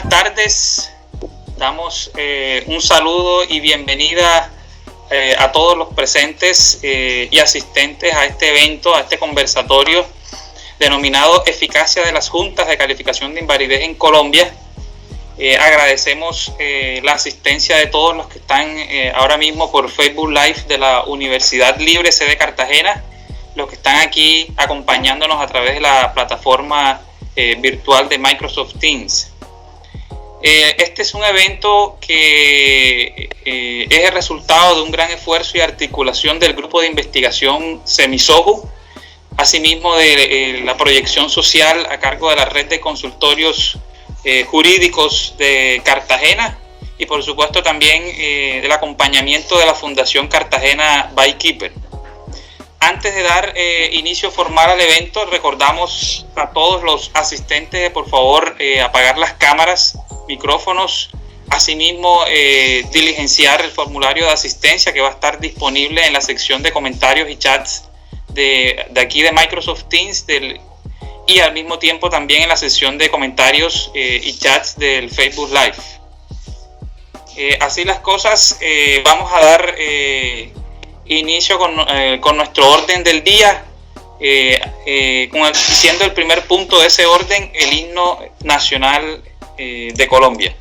Buenas tardes, damos un saludo y bienvenida a todos los presentes y asistentes a este evento, a este conversatorio denominado Eficacia de las Juntas de Calificación de Invalidez en Colombia. Agradecemos la asistencia de todos los que están ahora mismo por Facebook Live de la Universidad Libre sede Cartagena, los que están aquí acompañándonos a través de la plataforma virtual de Microsoft Teams. Este es un evento que es el resultado de un gran esfuerzo y articulación del grupo de investigación Semisoju, asimismo de la proyección social a cargo de la red de consultorios jurídicos de Cartagena y por supuesto también del acompañamiento de la Fundación Cartagena Bykeeper. Antes de dar inicio formal al evento, recordamos a todos los asistentes de por favor apagar las cámaras, micrófonos, asimismo diligenciar el formulario de asistencia que va a estar disponible en la sección de comentarios y chats de aquí de Microsoft Teams y al mismo tiempo también en la sección de comentarios y chats del Facebook Live. Así las cosas, vamos a dar inicio con nuestro orden del día, siendo el primer punto de ese orden el himno nacional de Colombia.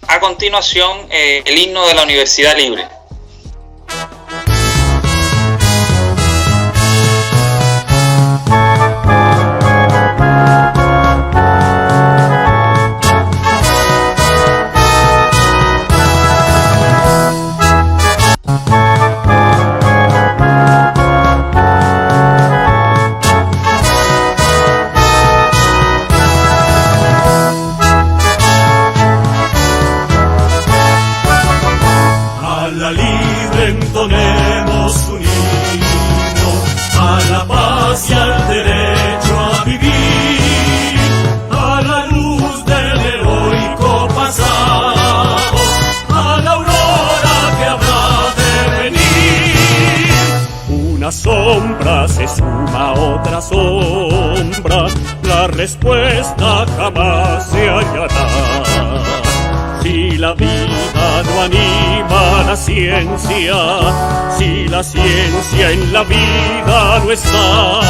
A continuación, el himno de la Universidad Libre. Entonemos un himno a la paz y al derecho a vivir, a la luz del heroico pasado, a la aurora que habrá de venir. Una sombra se suma a otra sombra, la respuesta jamás se hallará. Si la vida no anima la ciencia, si la ciencia en la vida no está,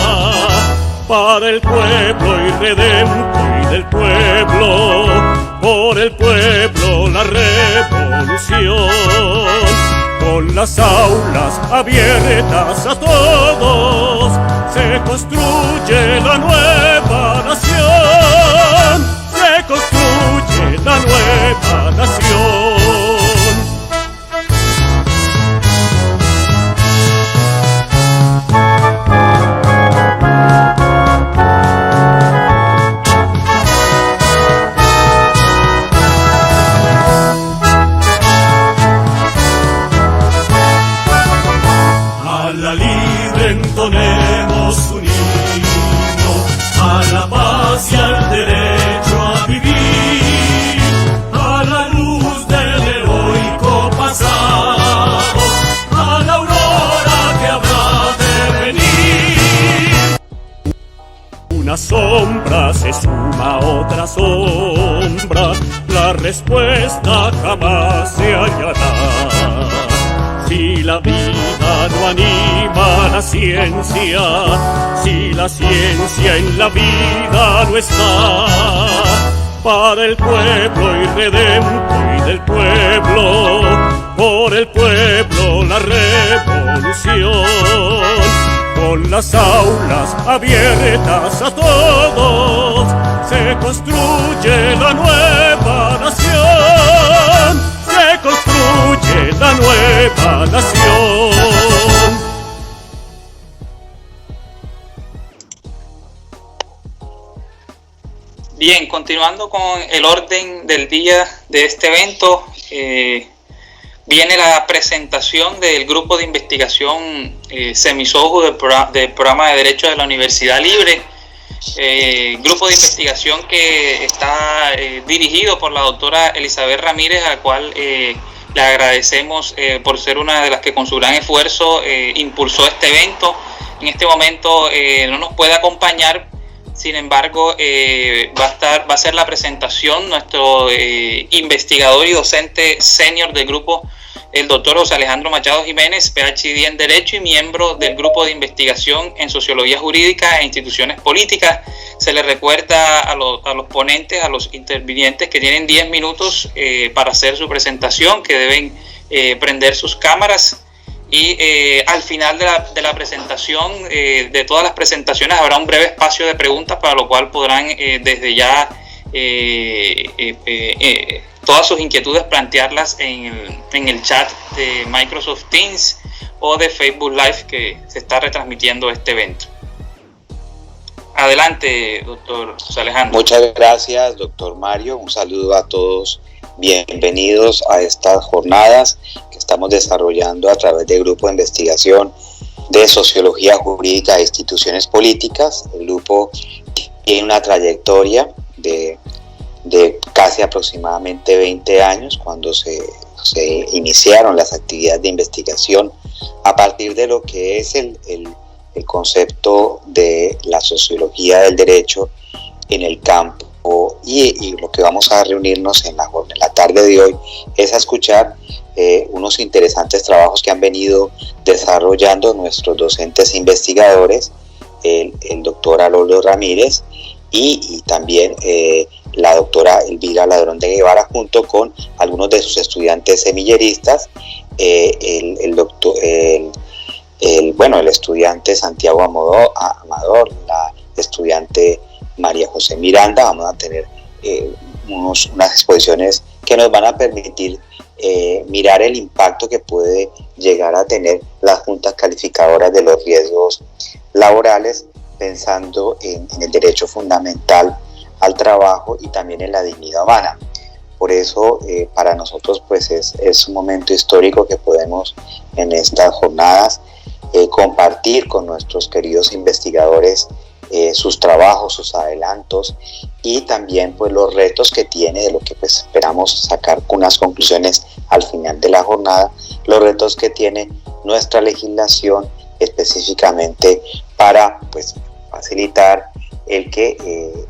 para el pueblo irredento y del pueblo, por el pueblo la revolución, con las aulas abiertas a todos, se construye la nueva nación, se construye la nueva nación. Entonemos un himno a la paz y al derecho a vivir, a la luz del heroico pasado, a la aurora que habrá de venir. Una sombra se suma a otra sombra, la respuesta jamás se hallará. Si la vida no anima la ciencia, si la ciencia en la vida no está, para el pueblo irredento y del pueblo, por el pueblo la revolución, con las aulas abiertas a todos, se construye la nueva nación. Se construye la nueva nación. Bien, continuando con el orden del día de este evento, viene la presentación del grupo de investigación Semisoju del programa de Derecho de la Universidad Libre. Grupo de investigación que está dirigido por la doctora Elizabeth Ramírez, a la cual le agradecemos por ser una de las que con su gran esfuerzo impulsó este evento. En este momento no nos puede acompañar, sin embargo va a ser la presentación nuestro investigador y docente senior del grupo, el doctor José Alejandro Machado Jiménez, PhD en Derecho y miembro del Grupo de Investigación en Sociología Jurídica e Instituciones Políticas. Se le recuerda a los ponentes, a los intervinientes, que tienen 10 minutos para hacer su presentación, que deben prender sus cámaras, y al final de la presentación, de todas las presentaciones, habrá un breve espacio de preguntas, para lo cual podrán desde ya todas sus inquietudes plantearlas en el chat de Microsoft Teams o de Facebook Live, que se está retransmitiendo este evento. Adelante, doctor José Alejandro. Muchas gracias, doctor Mario. Un saludo a todos. Bienvenidos a estas jornadas que estamos desarrollando a través del Grupo de Investigación de Sociología Jurídica e Instituciones Políticas. El grupo tiene una trayectoria de casi aproximadamente 20 años, cuando se iniciaron las actividades de investigación a partir de lo que es el concepto de la sociología del derecho en el campo, y lo que vamos a reunirnos en la tarde de hoy es a escuchar unos interesantes trabajos que han venido desarrollando nuestros docentes investigadores, el doctor Aroldo Ramírez y también la doctora Elvira Ladrón de Guevara, junto con algunos de sus estudiantes semilleristas, el estudiante Santiago Amador, la estudiante María José Miranda. Vamos a tener unas exposiciones que nos van a permitir mirar el impacto que puede llegar a tener las juntas calificadoras de los riesgos laborales, pensando en el derecho fundamental al trabajo y también en la dignidad humana. Por eso para nosotros pues es un momento histórico que podemos en estas jornadas compartir con nuestros queridos investigadores sus trabajos, sus adelantos, y también pues los retos que tiene, de lo que pues esperamos sacar unas conclusiones al final de la jornada, los retos que tiene nuestra legislación específicamente para pues facilitar el que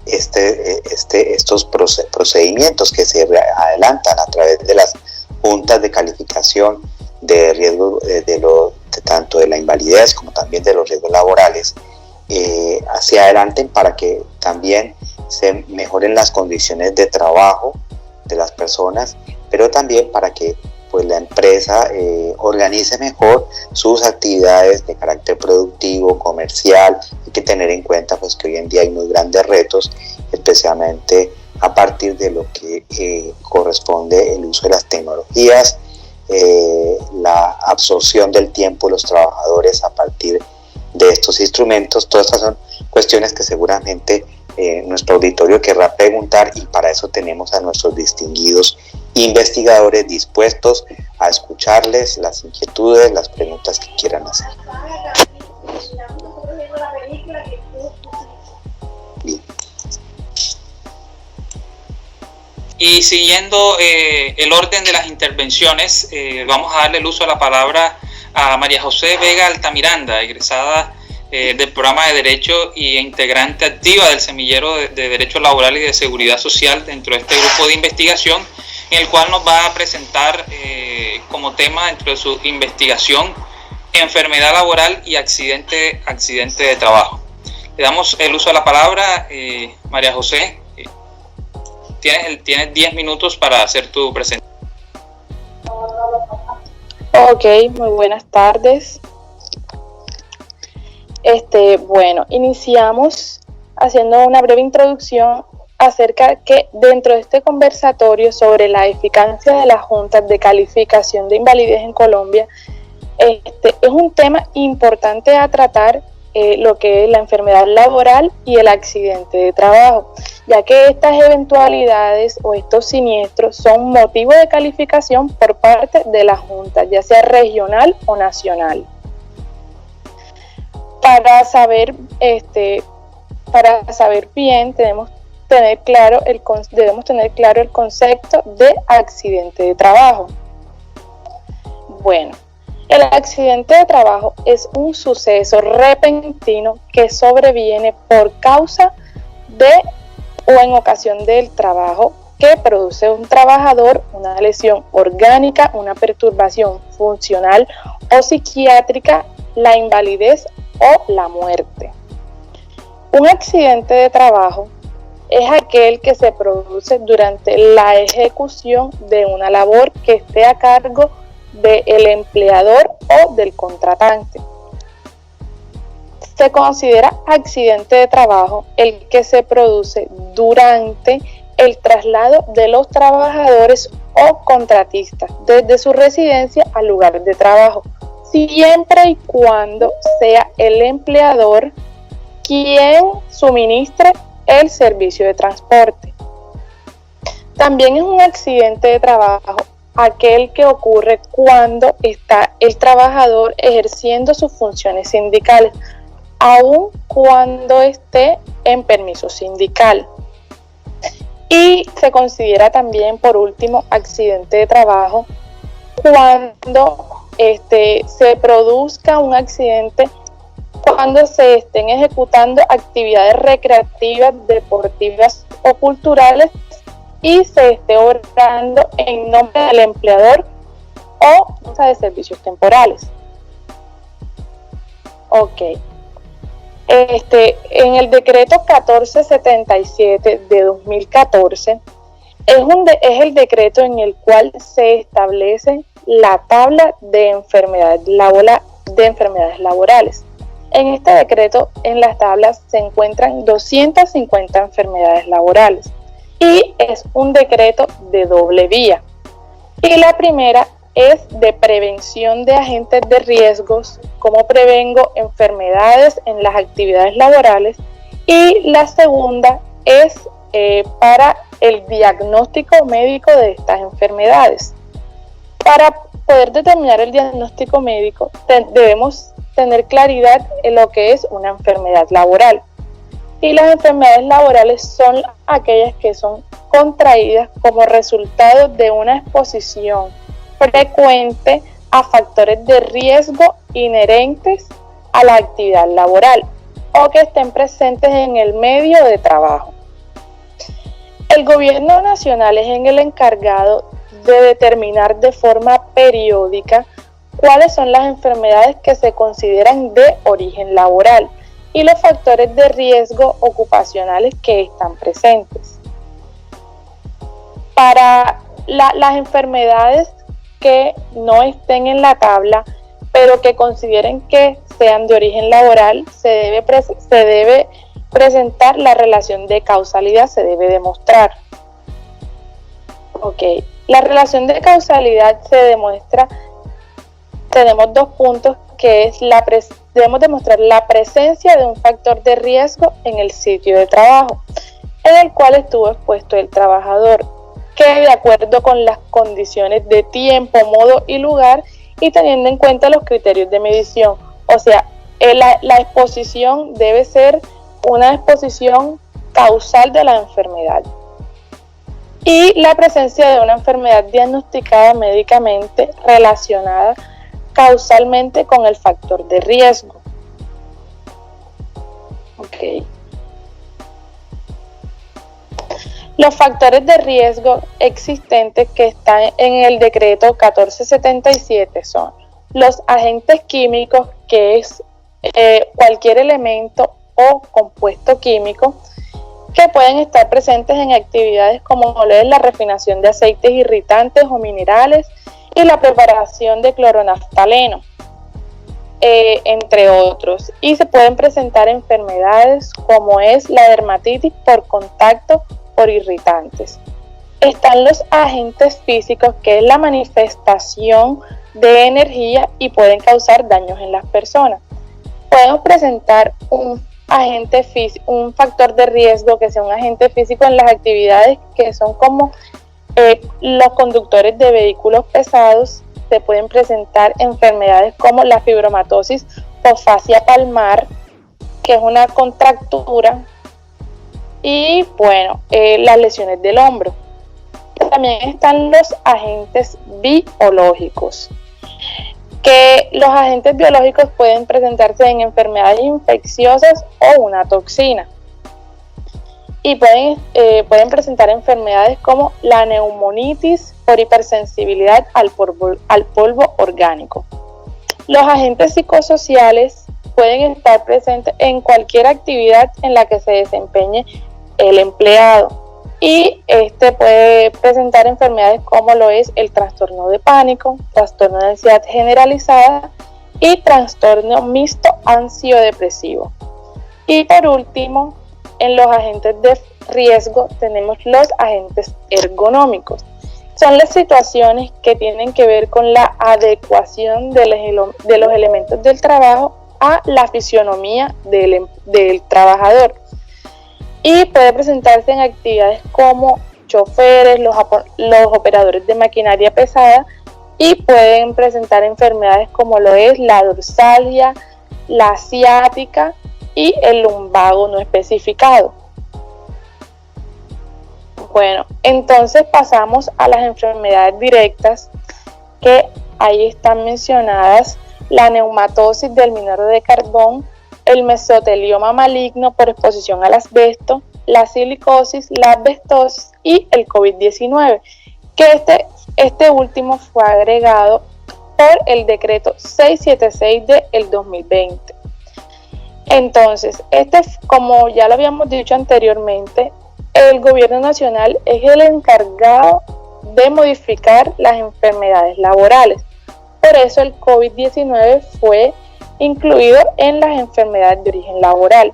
estos procedimientos que se adelantan a través de las juntas de calificación de riesgo, tanto de la invalidez como también de los riesgos laborales, hacia adelante para que también se mejoren las condiciones de trabajo de las personas, pero también para que pues la empresa organice mejor sus actividades de carácter productivo, comercial. Hay que tener en cuenta pues que hoy en día hay unos grandes retos, especialmente a partir de lo que corresponde el uso de las tecnologías, la absorción del tiempo de los trabajadores a partir de estos instrumentos. Todas estas son cuestiones que seguramente nuestro auditorio querrá preguntar, y para eso tenemos a nuestros distinguidos investigadores dispuestos a escucharles las inquietudes, las preguntas que quieran hacer. Bien. Y siguiendo el orden de las intervenciones, vamos a darle el uso a la palabra a María José Vega Altamiranda, egresada del programa de Derecho y integrante activa del Semillero de Derecho Laboral y de Seguridad Social dentro de este grupo de investigación, en el cual nos va a presentar como tema dentro de su investigación enfermedad laboral y accidente de trabajo. Le damos el uso a la palabra, María José. Tienes 10 minutos para hacer tu presentación. Ok, muy buenas tardes. Bueno, iniciamos haciendo una breve introducción acerca que dentro de este conversatorio sobre la eficacia de las juntas de calificación de invalidez en Colombia, es un tema importante a tratar, lo que es la enfermedad laboral y el accidente de trabajo, ya que estas eventualidades o estos siniestros son motivo de calificación por parte de la Junta, ya sea regional o nacional. Para saber bien, debemos tener claro el concepto de accidente de trabajo. Bueno, el accidente de trabajo es un suceso repentino que sobreviene por causa de o en ocasión del trabajo que produce un trabajador una lesión orgánica, una perturbación funcional o psiquiátrica, la invalidez o la muerte. Un accidente de trabajo es aquel que se produce durante la ejecución de una labor que esté a cargo del empleador o del contratante. Se considera accidente de trabajo el que se produce durante el traslado de los trabajadores o contratistas desde su residencia al lugar de trabajo, siempre y cuando sea el empleador quien suministre el servicio de transporte. También es un accidente de trabajo aquel que ocurre cuando está el trabajador ejerciendo sus funciones sindicales, aun cuando esté en permiso sindical. Y se considera también, por último, accidente de trabajo cuando se produzca un accidente cuando se estén ejecutando actividades recreativas, deportivas o culturales y se esté obrando en nombre del empleador o de servicios temporales. Ok. En el decreto 1477 de 2014 es el decreto en el cual se establece la tabla de enfermedades laborales. En este decreto, en las tablas se encuentran 250 enfermedades laborales y es un decreto de doble vía. Y la primera es de prevención de agentes de riesgos, cómo prevengo enfermedades en las actividades laborales, y la segunda es para el diagnóstico médico de estas enfermedades. Para poder determinar el diagnóstico médico debemos tener claridad en lo que es una enfermedad laboral. Y las enfermedades laborales son aquellas que son contraídas como resultado de una exposición frecuente a factores de riesgo inherentes a la actividad laboral o que estén presentes en el medio de trabajo. El gobierno nacional es el encargado de determinar de forma periódica cuáles son las enfermedades que se consideran de origen laboral y los factores de riesgo ocupacionales que están presentes. Para las enfermedades que no estén en la tabla, pero que consideren que sean de origen laboral, se debe presentar la relación de causalidad, se debe demostrar. Ok, la relación de causalidad se demuestra, tenemos dos puntos, que es debemos demostrar la presencia de un factor de riesgo en el sitio de trabajo, en el cual estuvo expuesto el trabajador, que de acuerdo con las condiciones de tiempo, modo y lugar, y teniendo en cuenta los criterios de medición. O sea, la exposición debe ser una exposición causal de la enfermedad. Y la presencia de una enfermedad diagnosticada médicamente relacionada causalmente con el factor de riesgo. Ok. Los factores de riesgo existentes que están en el decreto 1477 son los agentes químicos, que es cualquier elemento o compuesto químico que pueden estar presentes en actividades como lo es la refinación de aceites irritantes o minerales y la preparación de cloronaftaleno, entre otros. Y se pueden presentar enfermedades como es la dermatitis por contacto por irritantes. Están los agentes físicos, que es la manifestación de energía y pueden causar daños en las personas. Podemos presentar un factor de riesgo que sea un agente físico en las actividades que son como los conductores de vehículos pesados. Se pueden presentar enfermedades como la fibromatosis o fascia palmar, que es una contractura, y bueno, las lesiones del hombro. También están los agentes biológicos, que los agentes biológicos pueden presentarse en enfermedades infecciosas o una toxina, y pueden presentar enfermedades como la neumonitis por hipersensibilidad al polvo orgánico. Los agentes psicosociales pueden estar presentes en cualquier actividad en la que se desempeñe el empleado, y puede presentar enfermedades como lo es el trastorno de pánico, trastorno de ansiedad generalizada y trastorno mixto ansiodepresivo. Y por último, en los agentes de riesgo tenemos los agentes ergonómicos. Son las situaciones que tienen que ver con la adecuación de los elementos del trabajo a la fisionomía del trabajador. Y puede presentarse en actividades como choferes, los operadores de maquinaria pesada, y pueden presentar enfermedades como lo es la dorsalgia, la ciática y el lumbago no especificado. Bueno, entonces pasamos a las enfermedades directas, que ahí están mencionadas: la neumatosis del minero de carbón, el mesotelioma maligno por exposición al asbesto, la silicosis, la asbestosis y el COVID-19, que este último fue agregado por el decreto 676 del 2020. Entonces, como ya lo habíamos dicho anteriormente, el gobierno nacional es el encargado de modificar las enfermedades laborales. Por eso el COVID-19 fue incluido en las enfermedades de origen laboral,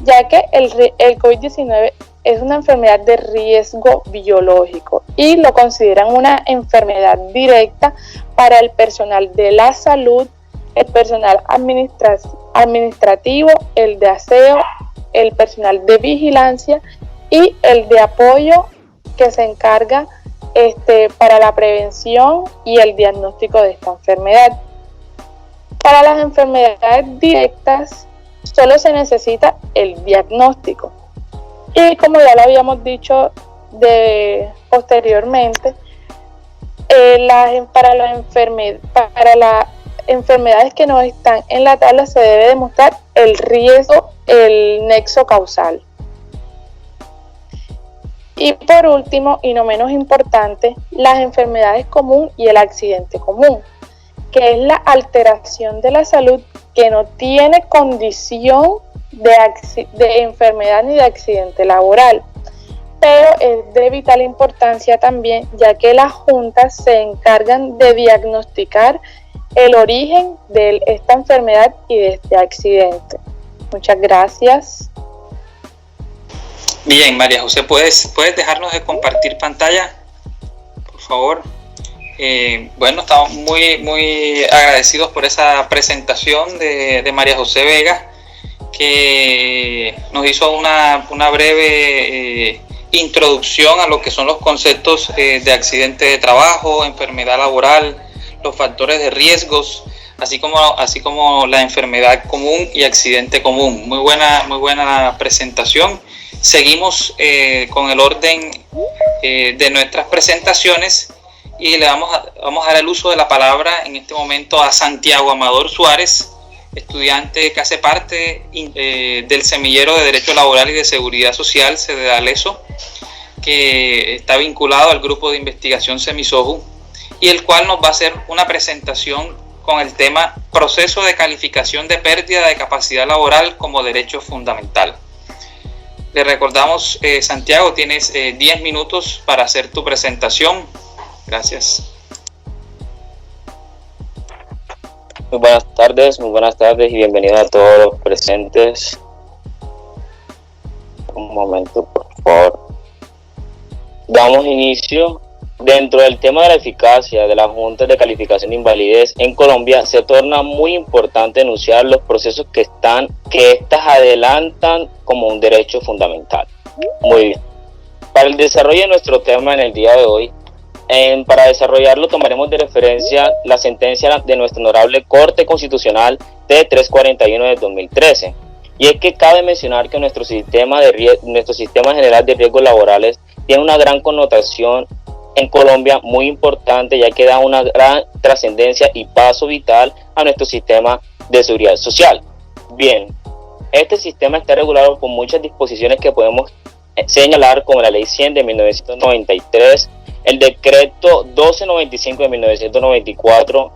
ya que el COVID-19 es una enfermedad de riesgo biológico y lo consideran una enfermedad directa para el personal de la salud, el personal administrativo, el de aseo, el personal de vigilancia y el de apoyo, que se encarga para la prevención y el diagnóstico de esta enfermedad. Para las enfermedades directas solo se necesita el diagnóstico. Y como ya lo habíamos dicho posteriormente, para las enfermedades que no están en la tabla se debe demostrar el riesgo, el nexo causal. Y por último, y no menos importante, las enfermedades común y el accidente común, que es la alteración de la salud que no tiene condición de enfermedad ni de accidente laboral. Pero es de vital importancia también, ya que las juntas se encargan de diagnosticar el origen de esta enfermedad y de este accidente. Muchas gracias. Bien, María José, ¿puedes dejarnos de compartir pantalla, por favor? Bueno, estamos muy agradecidos por esa presentación de María José Vega, que nos hizo una breve introducción a lo que son los conceptos de accidente de trabajo, enfermedad laboral, los factores de riesgos, así como la enfermedad común y accidente común. Muy buena presentación. Seguimos con el orden de nuestras presentaciones y vamos a dar el uso de la palabra en este momento a Santiago Amador Suárez, estudiante que hace parte del Semillero de Derecho Laboral y de Seguridad Social, SEDEDALESO, que está vinculado al grupo de investigación Semisoju, y el cual nos va a hacer una presentación con el tema proceso de calificación de pérdida de capacidad laboral como derecho fundamental. Le recordamos, Santiago, tienes 10 minutos para hacer tu presentación. Gracias. Muy buenas tardes y bienvenidos a todos los presentes. Un momento, por favor. Damos inicio. Dentro del tema de la eficacia de las juntas de calificación de invalidez en Colombia, se torna muy importante enunciar los procesos que estas adelantan como un derecho fundamental. Muy bien. Para el desarrollo de nuestro tema en el día de hoy, para desarrollarlo tomaremos de referencia la sentencia de nuestra honorable Corte Constitucional T341 de 2013. Y es que cabe mencionar que nuestro sistema general de riesgos laborales tiene una gran connotación en Colombia muy importante, ya que da una gran trascendencia y paso vital a nuestro sistema de seguridad social. Bien, este sistema está regulado por muchas disposiciones que podemos señalar, como la Ley 100 de 1993, el Decreto 1295 de 1994,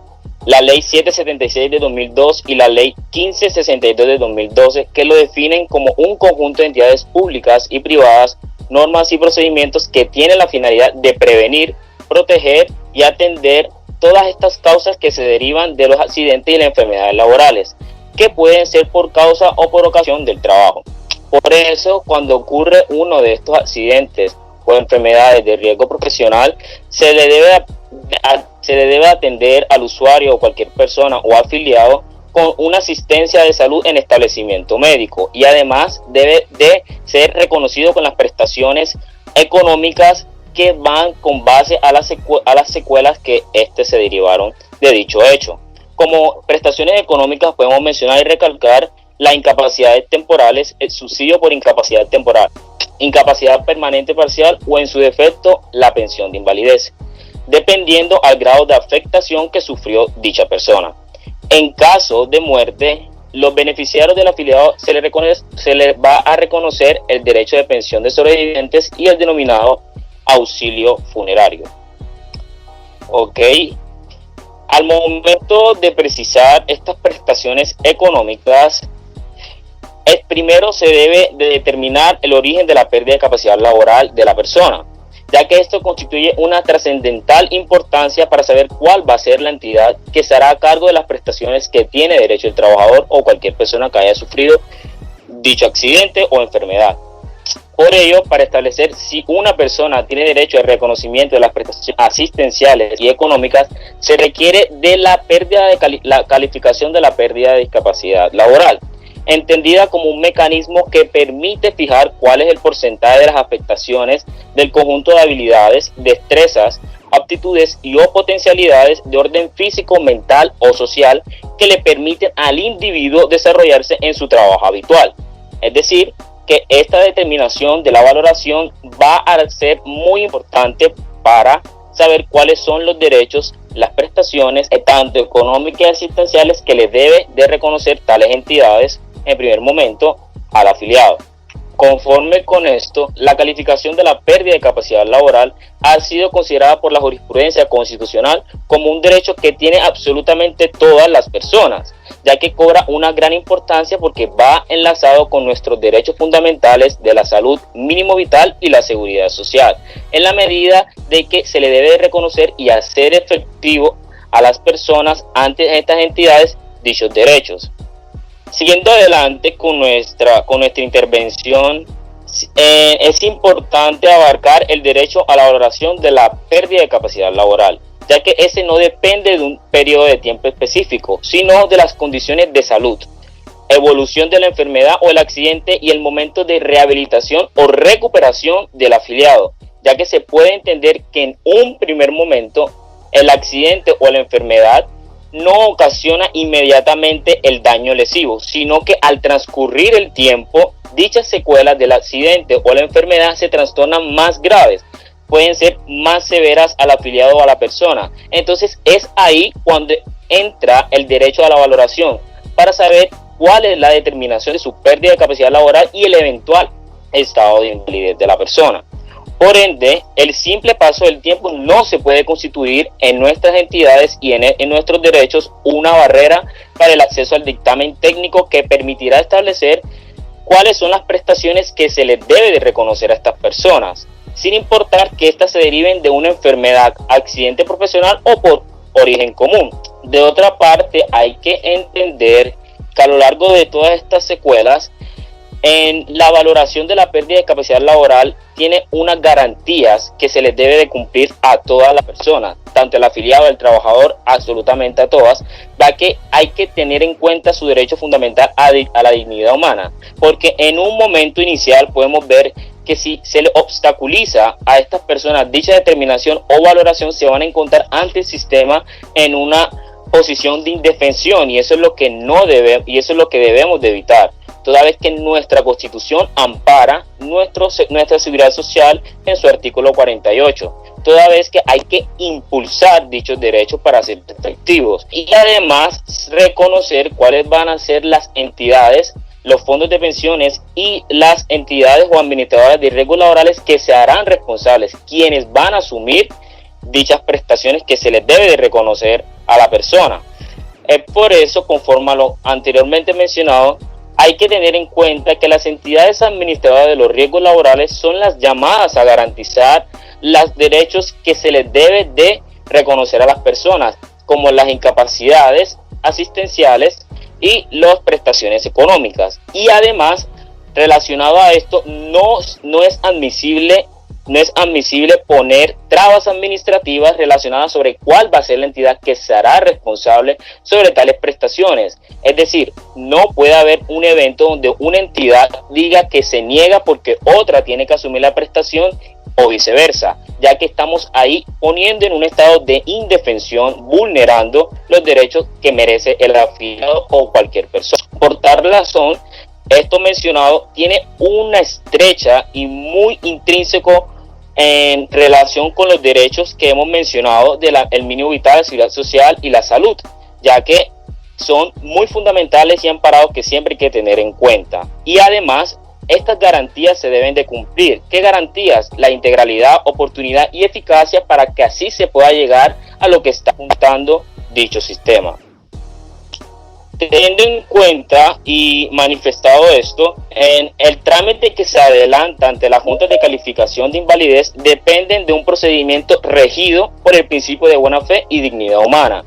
la Ley 776 de 2002 y la Ley 1562 de 2012, que lo definen como un conjunto de entidades públicas y privadas, normas y procedimientos que tienen la finalidad de prevenir, proteger y atender todas estas causas que se derivan de los accidentes y las enfermedades laborales, que pueden ser por causa o por ocasión del trabajo. Por eso, cuando ocurre uno de estos accidentes o enfermedades de riesgo profesional, se le debe atender al usuario o cualquier persona o afiliado con una asistencia de salud en establecimiento médico, y además debe de ser reconocido con las prestaciones económicas que van con base a las secuelas que se derivaron de dicho hecho. Como prestaciones económicas podemos mencionar y recalcar las incapacidades temporales, el subsidio por incapacidad temporal, incapacidad permanente parcial o en su defecto la pensión de invalidez, dependiendo al grado de afectación que sufrió dicha persona. En caso de muerte, los beneficiarios del afiliado se les va a reconocer el derecho de pensión de sobrevivientes y el denominado auxilio funerario. Ok. Al momento de precisar estas prestaciones económicas, primero se debe de determinar el origen de la pérdida de capacidad laboral de la persona, ya que esto constituye una trascendental importancia para saber cuál va a ser la entidad que se hará a cargo de las prestaciones que tiene derecho el trabajador o cualquier persona que haya sufrido dicho accidente o enfermedad. Por ello, para establecer si una persona tiene derecho al reconocimiento de las prestaciones asistenciales y económicas, se requiere de la calificación de la pérdida de discapacidad laboral, entendida como un mecanismo que permite fijar cuál es el porcentaje de las afectaciones del conjunto de habilidades, destrezas, aptitudes y o potencialidades de orden físico, mental o social que le permiten al individuo desarrollarse en su trabajo habitual. Es decir, que esta determinación de la valoración va a ser muy importante para saber cuáles son los derechos, las prestaciones, tanto económicas y asistenciales, que le debe de reconocer tales entidades en primer momento al afiliado. Conforme con esto, la calificación de la pérdida de capacidad laboral ha sido considerada por la jurisprudencia constitucional como un derecho que tiene absolutamente todas las personas, ya que cobra una gran importancia porque va enlazado con nuestros derechos fundamentales de la salud mínimo vital y la seguridad social, en la medida de que se le debe reconocer y hacer efectivo a las personas ante estas entidades dichos derechos. Siguiendo adelante con nuestra intervención, es importante abarcar el derecho a la valoración de la pérdida de capacidad laboral, ya que ese no depende de un periodo de tiempo específico, sino de las condiciones de salud, evolución de la enfermedad o el accidente y el momento de rehabilitación o recuperación del afiliado, ya que se puede entender que en un primer momento el accidente o la enfermedad no ocasiona inmediatamente el daño lesivo, sino que al transcurrir el tiempo, dichas secuelas del accidente o la enfermedad se trastornan más graves, pueden ser más severas al afiliado o a la persona. Entonces es ahí cuando entra el derecho a la valoración, para saber cuál es la determinación de su pérdida de capacidad laboral y el eventual estado de invalidez de la persona. Por ende, el simple paso del tiempo no se puede constituir en nuestras entidades y en nuestros derechos una barrera para el acceso al dictamen técnico que permitirá establecer cuáles son las prestaciones que se les debe de reconocer a estas personas, sin importar que éstas se deriven de una enfermedad, accidente profesional o por origen común. De otra parte, hay que entender que a lo largo de todas estas secuelas, en la valoración de la pérdida de capacidad laboral tiene unas garantías que se les debe de cumplir a todas las personas, tanto el afiliado, el trabajador, absolutamente a todas, ya que hay que tener en cuenta su derecho fundamental a la dignidad humana, porque en un momento inicial podemos ver que si se le obstaculiza a estas personas dicha determinación o valoración, se van a encontrar ante el sistema en una posición de indefensión, y eso es lo que debemos de evitar, toda vez que nuestra Constitución ampara nuestra seguridad social en su artículo 48, toda vez que hay que impulsar dichos derechos para ser efectivos y además reconocer cuáles van a ser las entidades, los fondos de pensiones y las entidades o administradoras de riesgos laborales que se harán responsables, quienes van a asumir dichas prestaciones que se les debe de reconocer a la persona. Es por eso, conforme a lo anteriormente mencionado, hay que tener en cuenta que las entidades administradoras de los riesgos laborales son las llamadas a garantizar los derechos que se les debe de reconocer a las personas, como las incapacidades asistenciales y las prestaciones económicas. Y además, relacionado a esto, no es admisible poner trabas administrativas relacionadas sobre cuál va a ser la entidad que será responsable sobre tales prestaciones. Es decir, no puede haber un evento donde una entidad diga que se niega porque otra tiene que asumir la prestación o viceversa, ya que estamos ahí poniendo en un estado de indefensión, vulnerando los derechos que merece el afiliado o cualquier persona. Por tal razón, esto mencionado tiene una estrecha y muy intrínseco en relación con los derechos que hemos mencionado el mínimo vital, la seguridad social y la salud, ya que son muy fundamentales y amparados que siempre hay que tener en cuenta. Y además, estas garantías se deben de cumplir. ¿Qué garantías? La integralidad, oportunidad y eficacia para que así se pueda llegar a lo que está apuntando dicho sistema. Teniendo en cuenta y manifestado esto, en el trámite que se adelanta ante la Junta de Calificación de Invalidez dependen de un procedimiento regido por el principio de buena fe y dignidad humana,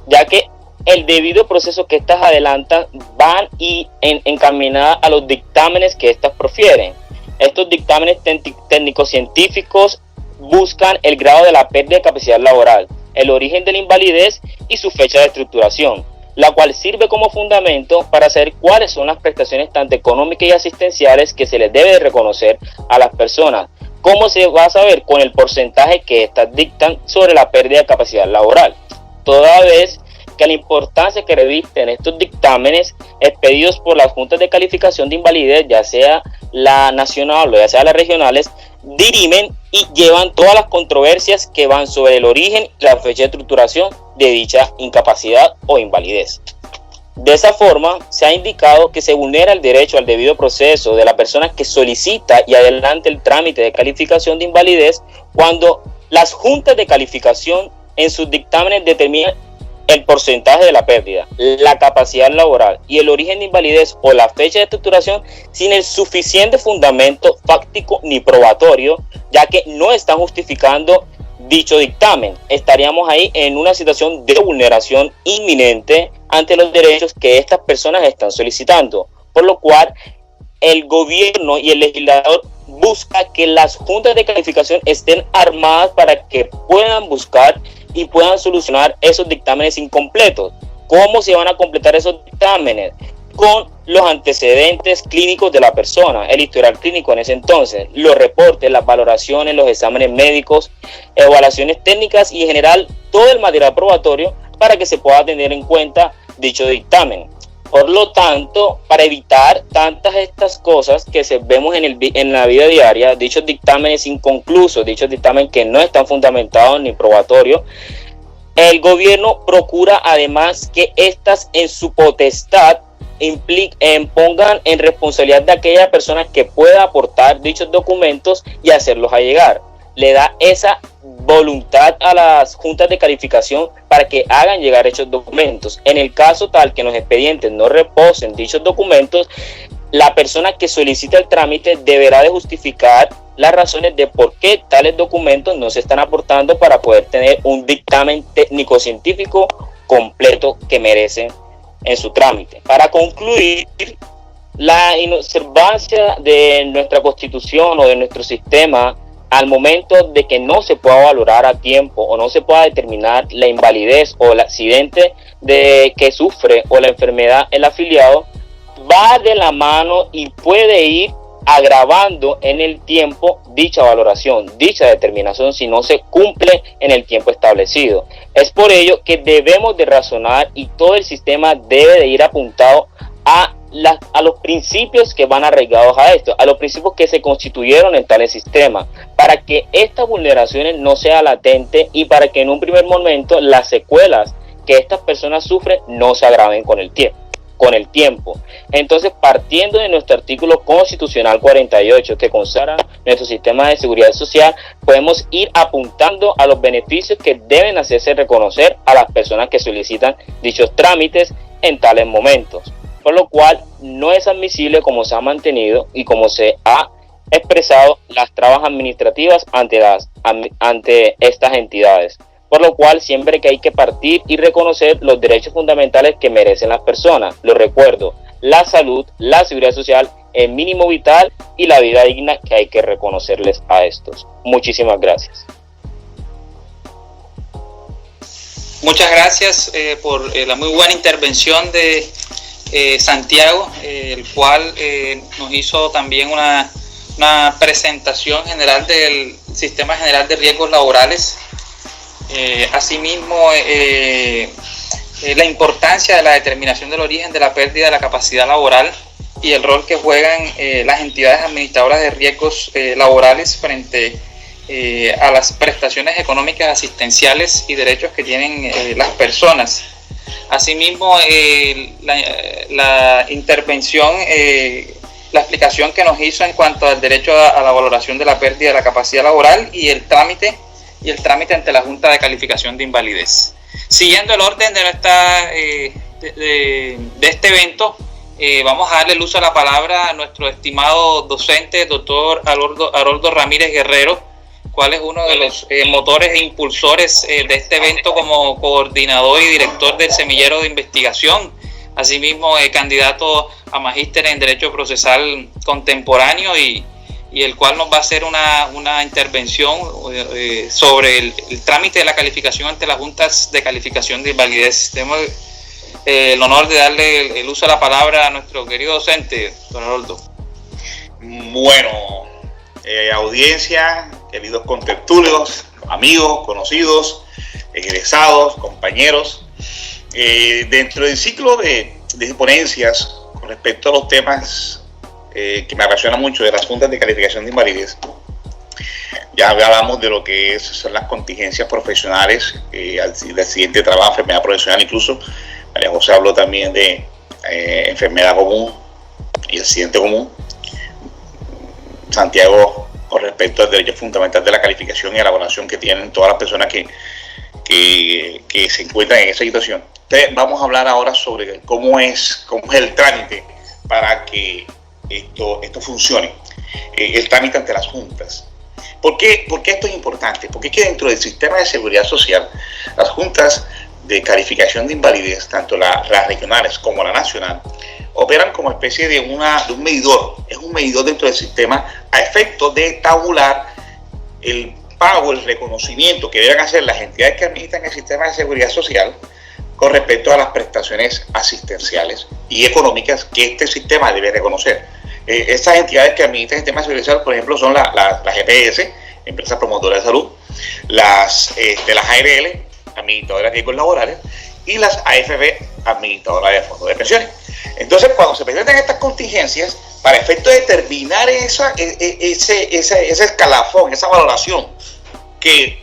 ya que el debido proceso que estas adelantan van encaminadas a los dictámenes que estas profieren. Estos dictámenes técnico-científicos buscan el grado de la pérdida de capacidad laboral, el origen de la invalidez y su fecha de estructuración, la cual sirve como fundamento para saber cuáles son las prestaciones tanto económicas y asistenciales que se les debe de reconocer a las personas. ¿Cómo se va a saber? Con el porcentaje que éstas dictan sobre la pérdida de capacidad laboral, toda vez que la importancia que revisten estos dictámenes expedidos por las juntas de calificación de invalidez, ya sea la nacional o ya sea las regionales, dirimen y llevan todas las controversias que van sobre el origen y la fecha de estructuración de dicha incapacidad o invalidez. De esa forma, se ha indicado que se vulnera el derecho al debido proceso de la persona que solicita y adelanta el trámite de calificación de invalidez cuando las juntas de calificación en sus dictámenes determinan el porcentaje de la pérdida, la capacidad laboral y el origen de invalidez o la fecha de estructuración sin el suficiente fundamento fáctico ni probatorio, ya que no están justificando dicho dictamen. Estaríamos ahí en una situación de vulneración inminente ante los derechos que estas personas están solicitando, por lo cual el gobierno y el legislador busca que las juntas de calificación estén armadas para que puedan buscar y puedan solucionar esos dictámenes incompletos. ¿Cómo se van a completar esos dictámenes? Con los antecedentes clínicos de la persona, el historial clínico en ese entonces, los reportes, las valoraciones, los exámenes médicos, evaluaciones técnicas y en general todo el material probatorio para que se pueda tener en cuenta dicho dictamen. Por lo tanto, para evitar tantas estas cosas que vemos en la vida diaria, dichos dictámenes inconclusos, dichos dictámenes que no están fundamentados ni probatorios, el gobierno procura además que estas en su potestad pongan en responsabilidad de aquella persona que pueda aportar dichos documentos y hacerlos allegar. Le da esa voluntad a las juntas de calificación para que hagan llegar esos documentos. En el caso tal que los expedientes no reposen dichos documentos, la persona que solicita el trámite deberá de justificar las razones de por qué tales documentos no se están aportando para poder tener un dictamen técnico-científico completo que merecen en su trámite. Para concluir, la inobservancia de nuestra Constitución o de nuestro sistema al momento de que no se pueda valorar a tiempo o no se pueda determinar la invalidez o el accidente que sufre o la enfermedad el afiliado, va de la mano y puede ir agravando en el tiempo dicha valoración, dicha determinación si no se cumple en el tiempo establecido. Es por ello que debemos de razonar y todo el sistema debe de ir apuntado a los principios que van arraigados a esto, a los principios que se constituyeron en tal sistema, para que estas vulneraciones no sean latentes y para que en un primer momento las secuelas que estas personas sufren no se agraven con el tiempo. Entonces, partiendo de nuestro artículo constitucional 48 que consagra nuestro sistema de seguridad social, podemos ir apuntando a los beneficios que deben hacerse reconocer a las personas que solicitan dichos trámites en tales momentos. Por lo cual no es admisible, como se ha mantenido y como se ha expresado, las trabas administrativas ante estas entidades. Por lo cual siempre que hay que partir y reconocer los derechos fundamentales que merecen las personas. Lo recuerdo, la salud, la seguridad social, el mínimo vital y la vida digna que hay que reconocerles a estos. Muchísimas gracias. Muchas gracias por la muy buena intervención de Santiago, el cual nos hizo también una presentación general del Sistema General de Riesgos Laborales. Asimismo, la importancia de la determinación del origen de la pérdida de la capacidad laboral y el rol que juegan las entidades administradoras de riesgos laborales frente a las prestaciones económicas asistenciales y derechos que tienen las personas. Asimismo, la intervención, la explicación que nos hizo en cuanto al derecho a la valoración de la pérdida de la capacidad laboral y el trámite ante la Junta de Calificación de Invalidez. Siguiendo el orden de este evento, vamos a darle el uso a la palabra a nuestro estimado docente, doctor Haroldo Ramírez Guerrero, cual es uno de los motores e impulsores de este evento como coordinador y director del semillero de investigación, asimismo candidato a magíster en Derecho Procesal Contemporáneo y el cual nos va a hacer una intervención sobre el trámite de la calificación ante las juntas de calificación de invalidez. Tenemos el honor de darle el uso de la palabra a nuestro querido docente, don Haroldo. Bueno, audiencia, queridos contertulios, amigos, conocidos, egresados, compañeros, dentro del ciclo de ponencias con respecto a los temas que me apasiona mucho de las juntas de calificación de invalidez, ya hablamos de lo que son las contingencias profesionales, accidente de trabajo, enfermedad profesional, incluso María José habló también de enfermedad común y accidente común. Santiago, con respecto al derecho fundamental de la calificación y elaboración que tienen todas las personas que se encuentran en esa situación. Entonces, vamos a hablar ahora sobre cómo es el trámite para que esto funcione, el trámite ante las juntas. ¿Por qué esto es importante? Porque es que dentro del sistema de seguridad social, las juntas de calificación de invalidez, tanto las regionales como la nacional, operan como especie de un medidor. Es un medidor dentro del sistema a efecto de tabular el pago, el reconocimiento que deben hacer las entidades que administran el sistema de seguridad social con respecto a las prestaciones asistenciales y económicas que este sistema debe reconocer. Estas entidades que administran el sistema de seguridad social, por ejemplo, son las EPS, Empresas Promotoras de Salud, las ARL, Administradoras de Riesgos Laborales, y las AFB, Administradoras de Fondos de Pensiones. Entonces, cuando se presentan estas contingencias, para efecto de determinar ese escalafón, esa valoración que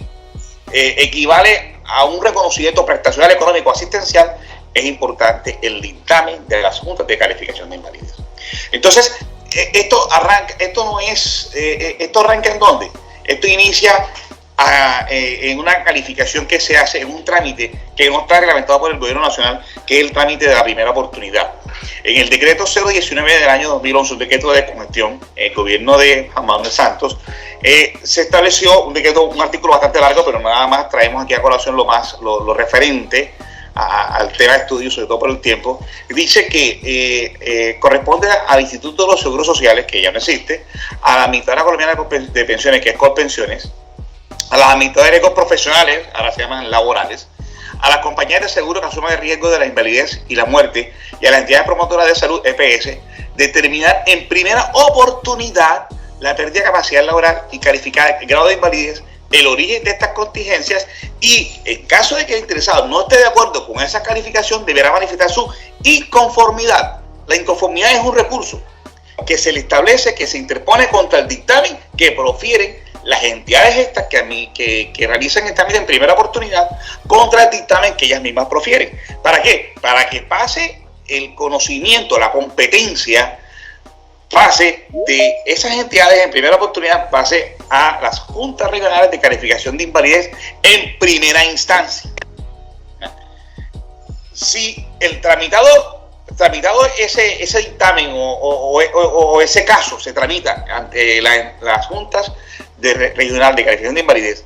equivale a un reconocimiento prestacional económico asistencial, es importante el dictamen de las juntas de calificación de invalidez. Entonces, esto arranca ¿en dónde? Esto inicia en una calificación que se hace en un trámite que no está reglamentado por el Gobierno Nacional, que es el trámite de la primera oportunidad. En el decreto 019 del año 2011, un decreto de congestión, el gobierno de Juan Manuel Santos, se estableció un artículo bastante largo, pero nada más traemos aquí a colación lo referente al tema de estudio, sobre todo por el tiempo. Dice que corresponde al Instituto de los Seguros Sociales, que ya no existe, a la Administradora Colombiana de Pensiones, que es Colpensiones, a las administradoras de riesgos profesionales, ahora se llaman laborales, a las compañías de seguro que asumen el riesgo de la invalidez y la muerte, y a las entidades promotoras de salud, EPS, determinar en primera oportunidad la pérdida de capacidad laboral y calificar el grado de invalidez, el origen de estas contingencias, y en caso de que el interesado no esté de acuerdo con esa calificación, deberá manifestar su inconformidad. La inconformidad es un recurso que se le establece, que se interpone contra el dictamen que profieren las entidades estas que realizan el trámite en primera oportunidad contra el dictamen que ellas mismas profieren. ¿Para qué? Para que pase el conocimiento, la competencia, pase de esas entidades en primera oportunidad, pase a las juntas regionales de calificación de invalidez en primera instancia. Si el tramitado ese dictamen o ese caso se tramita ante las juntas regional de calificación de invalidez,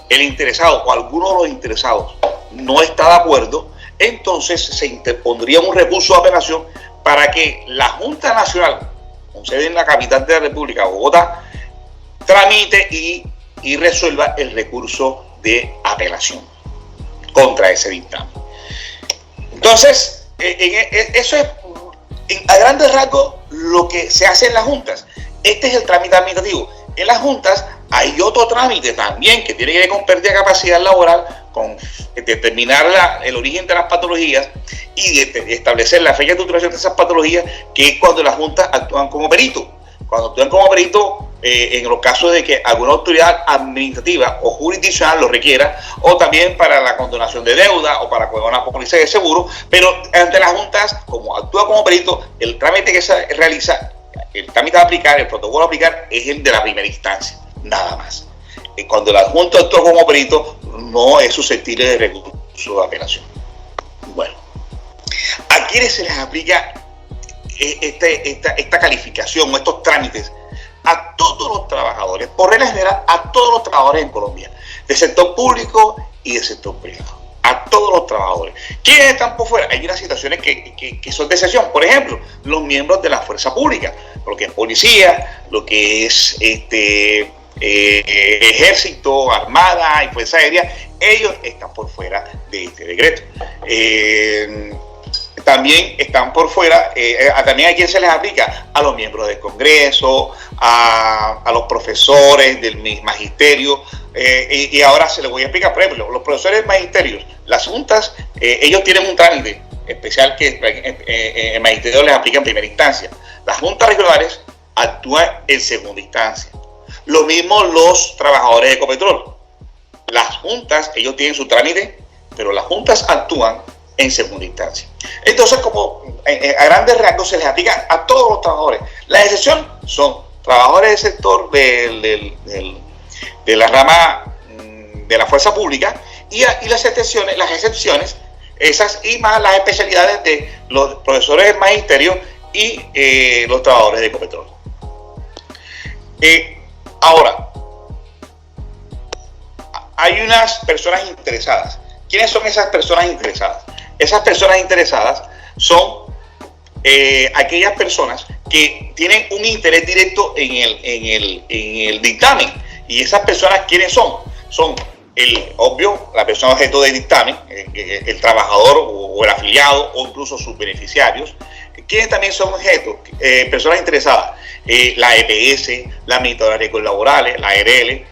el interesado o alguno de los interesados no está de acuerdo, entonces se interpondría un recurso de apelación para que la Junta Nacional, con sede en la capital de la República, Bogotá, tramite y resuelva el recurso de apelación contra ese dictamen. Entonces, eso es a grandes rasgos lo que se hace en las juntas. Este es el trámite administrativo. En las juntas hay otro trámite también que tiene que ver con pérdida de capacidad laboral, con determinar el origen de las patologías y establecer la fecha de tutelación de esas patologías, que es cuando las juntas actúan como perito. Cuando actúan como perito, en los casos de que alguna autoridad administrativa o jurisdiccional lo requiera, o también para la condonación de deuda o para una póliza de seguro, pero ante las juntas, como actúa como perito, el trámite que se realiza, el trámite a aplicar, el protocolo a aplicar, es el de la primera instancia, nada más. Cuando la Junta actúa como perito, no es susceptible de recurso de apelación. Bueno, ¿a quiénes se les aplica esta calificación o estos trámites? A todos los trabajadores, por regla general, a todos los trabajadores en Colombia, del sector público y del sector privado. A todos los trabajadores. ¿Quiénes están por fuera? Hay unas situaciones que son de excepción. Por ejemplo, los miembros de la fuerza pública, lo que es policía, lo que es ejército, armada y fuerza aérea, ellos están por fuera de este decreto. También están por fuera, también a quién se les aplica, a los miembros del Congreso, a los profesores del magisterio, y ahora se les voy a explicar. Por ejemplo, los profesores del magisterio, las juntas, ellos tienen un trámite especial que el magisterio les aplica en primera instancia. Las juntas regionales actúan en segunda instancia. Lo mismo los trabajadores de Ecopetrol. Las juntas, ellos tienen su trámite, pero las juntas actúan en segunda instancia. Entonces, como a grandes rasgos se les aplica a todos los trabajadores. La excepción son trabajadores del sector de la rama de la fuerza pública y las excepciones, esas y más las especialidades de los profesores del magisterio y los trabajadores de Ecopetrol. Ahora, hay unas personas interesadas. ¿Quiénes son esas personas interesadas? Esas personas interesadas son aquellas personas que tienen un interés directo en el dictamen. ¿Y esas personas quiénes son? Son la persona objeto del dictamen, el trabajador o el afiliado o incluso sus beneficiarios. ¿Quiénes también son objetos? Personas interesadas. La EPS, la Administradora de Riesgos Laborales, la ARL,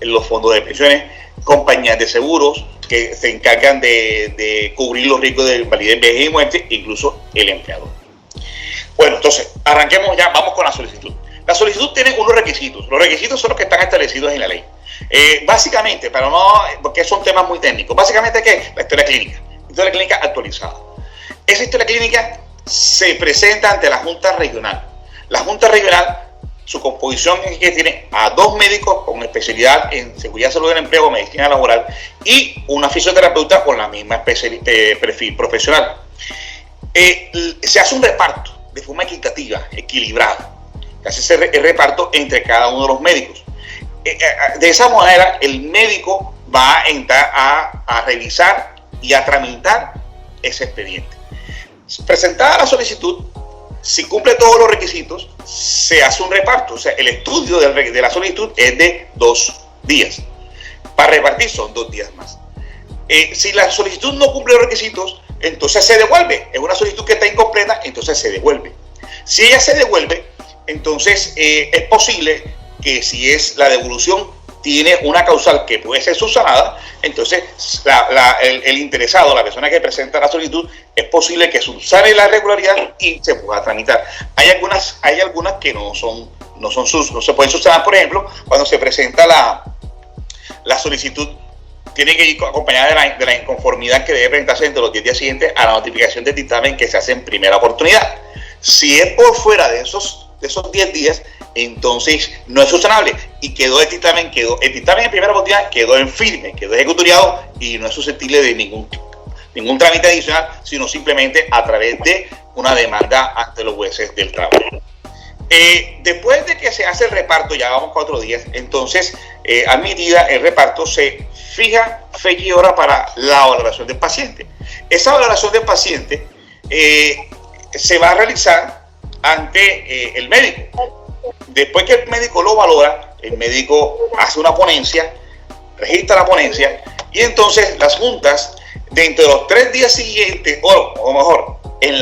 los fondos de pensiones, compañías de seguros que se encargan de cubrir los riesgos de invalidez, vejez y muerte, incluso el empleador. Bueno, entonces, arranquemos ya, vamos con la solicitud. La solicitud tiene unos requisitos. Los requisitos son los que están establecidos en la ley. Básicamente, porque son temas muy técnicos, básicamente, ¿qué es? La historia clínica actualizada. Esa historia clínica se presenta ante la Junta Regional. La Junta Regional, su composición es que tiene a 2 médicos con especialidad en seguridad, salud del empleo o medicina laboral y una fisioterapeuta con la misma perfil profesional. Se hace un reparto de forma equitativa, equilibrada. Se hace el reparto entre cada uno de los médicos. De esa manera, el médico va a entrar a revisar y a tramitar ese expediente. Presentada la solicitud, si cumple todos los requisitos, se hace un reparto. O sea, el estudio de la solicitud es de 2 días. Para repartir son 2 días más. Si la solicitud no cumple los requisitos, entonces se devuelve. Es una solicitud que está incompleta, entonces se devuelve. Si ella se devuelve, entonces es posible que si es la devolución tiene una causal que puede ser subsanada, entonces el interesado, la persona que presenta la solicitud, es posible que subsane la irregularidad y se pueda tramitar. Hay algunas que no se pueden subsanar. Por ejemplo, cuando se presenta la solicitud, tiene que ir acompañada de la inconformidad que debe presentarse entre los 10 días siguientes a la notificación del dictamen que se hace en primera oportunidad. Si es por fuera de esos 10 días, entonces no es subsanable y el dictamen en primera oportunidad quedó en firme, quedó ejecutoriado y no es susceptible de ningún trámite adicional, sino simplemente a través de una demanda ante los jueces del trabajo. Después de que se hace el reparto, ya vamos 4 días, entonces admitida el reparto, se fija fecha y hora para la valoración del paciente. Esa valoración del paciente se va a realizar ante el médico. Después que el médico lo valora, el médico hace una ponencia, registra la ponencia y entonces las juntas, dentro de los 3 días siguientes, o mejor, en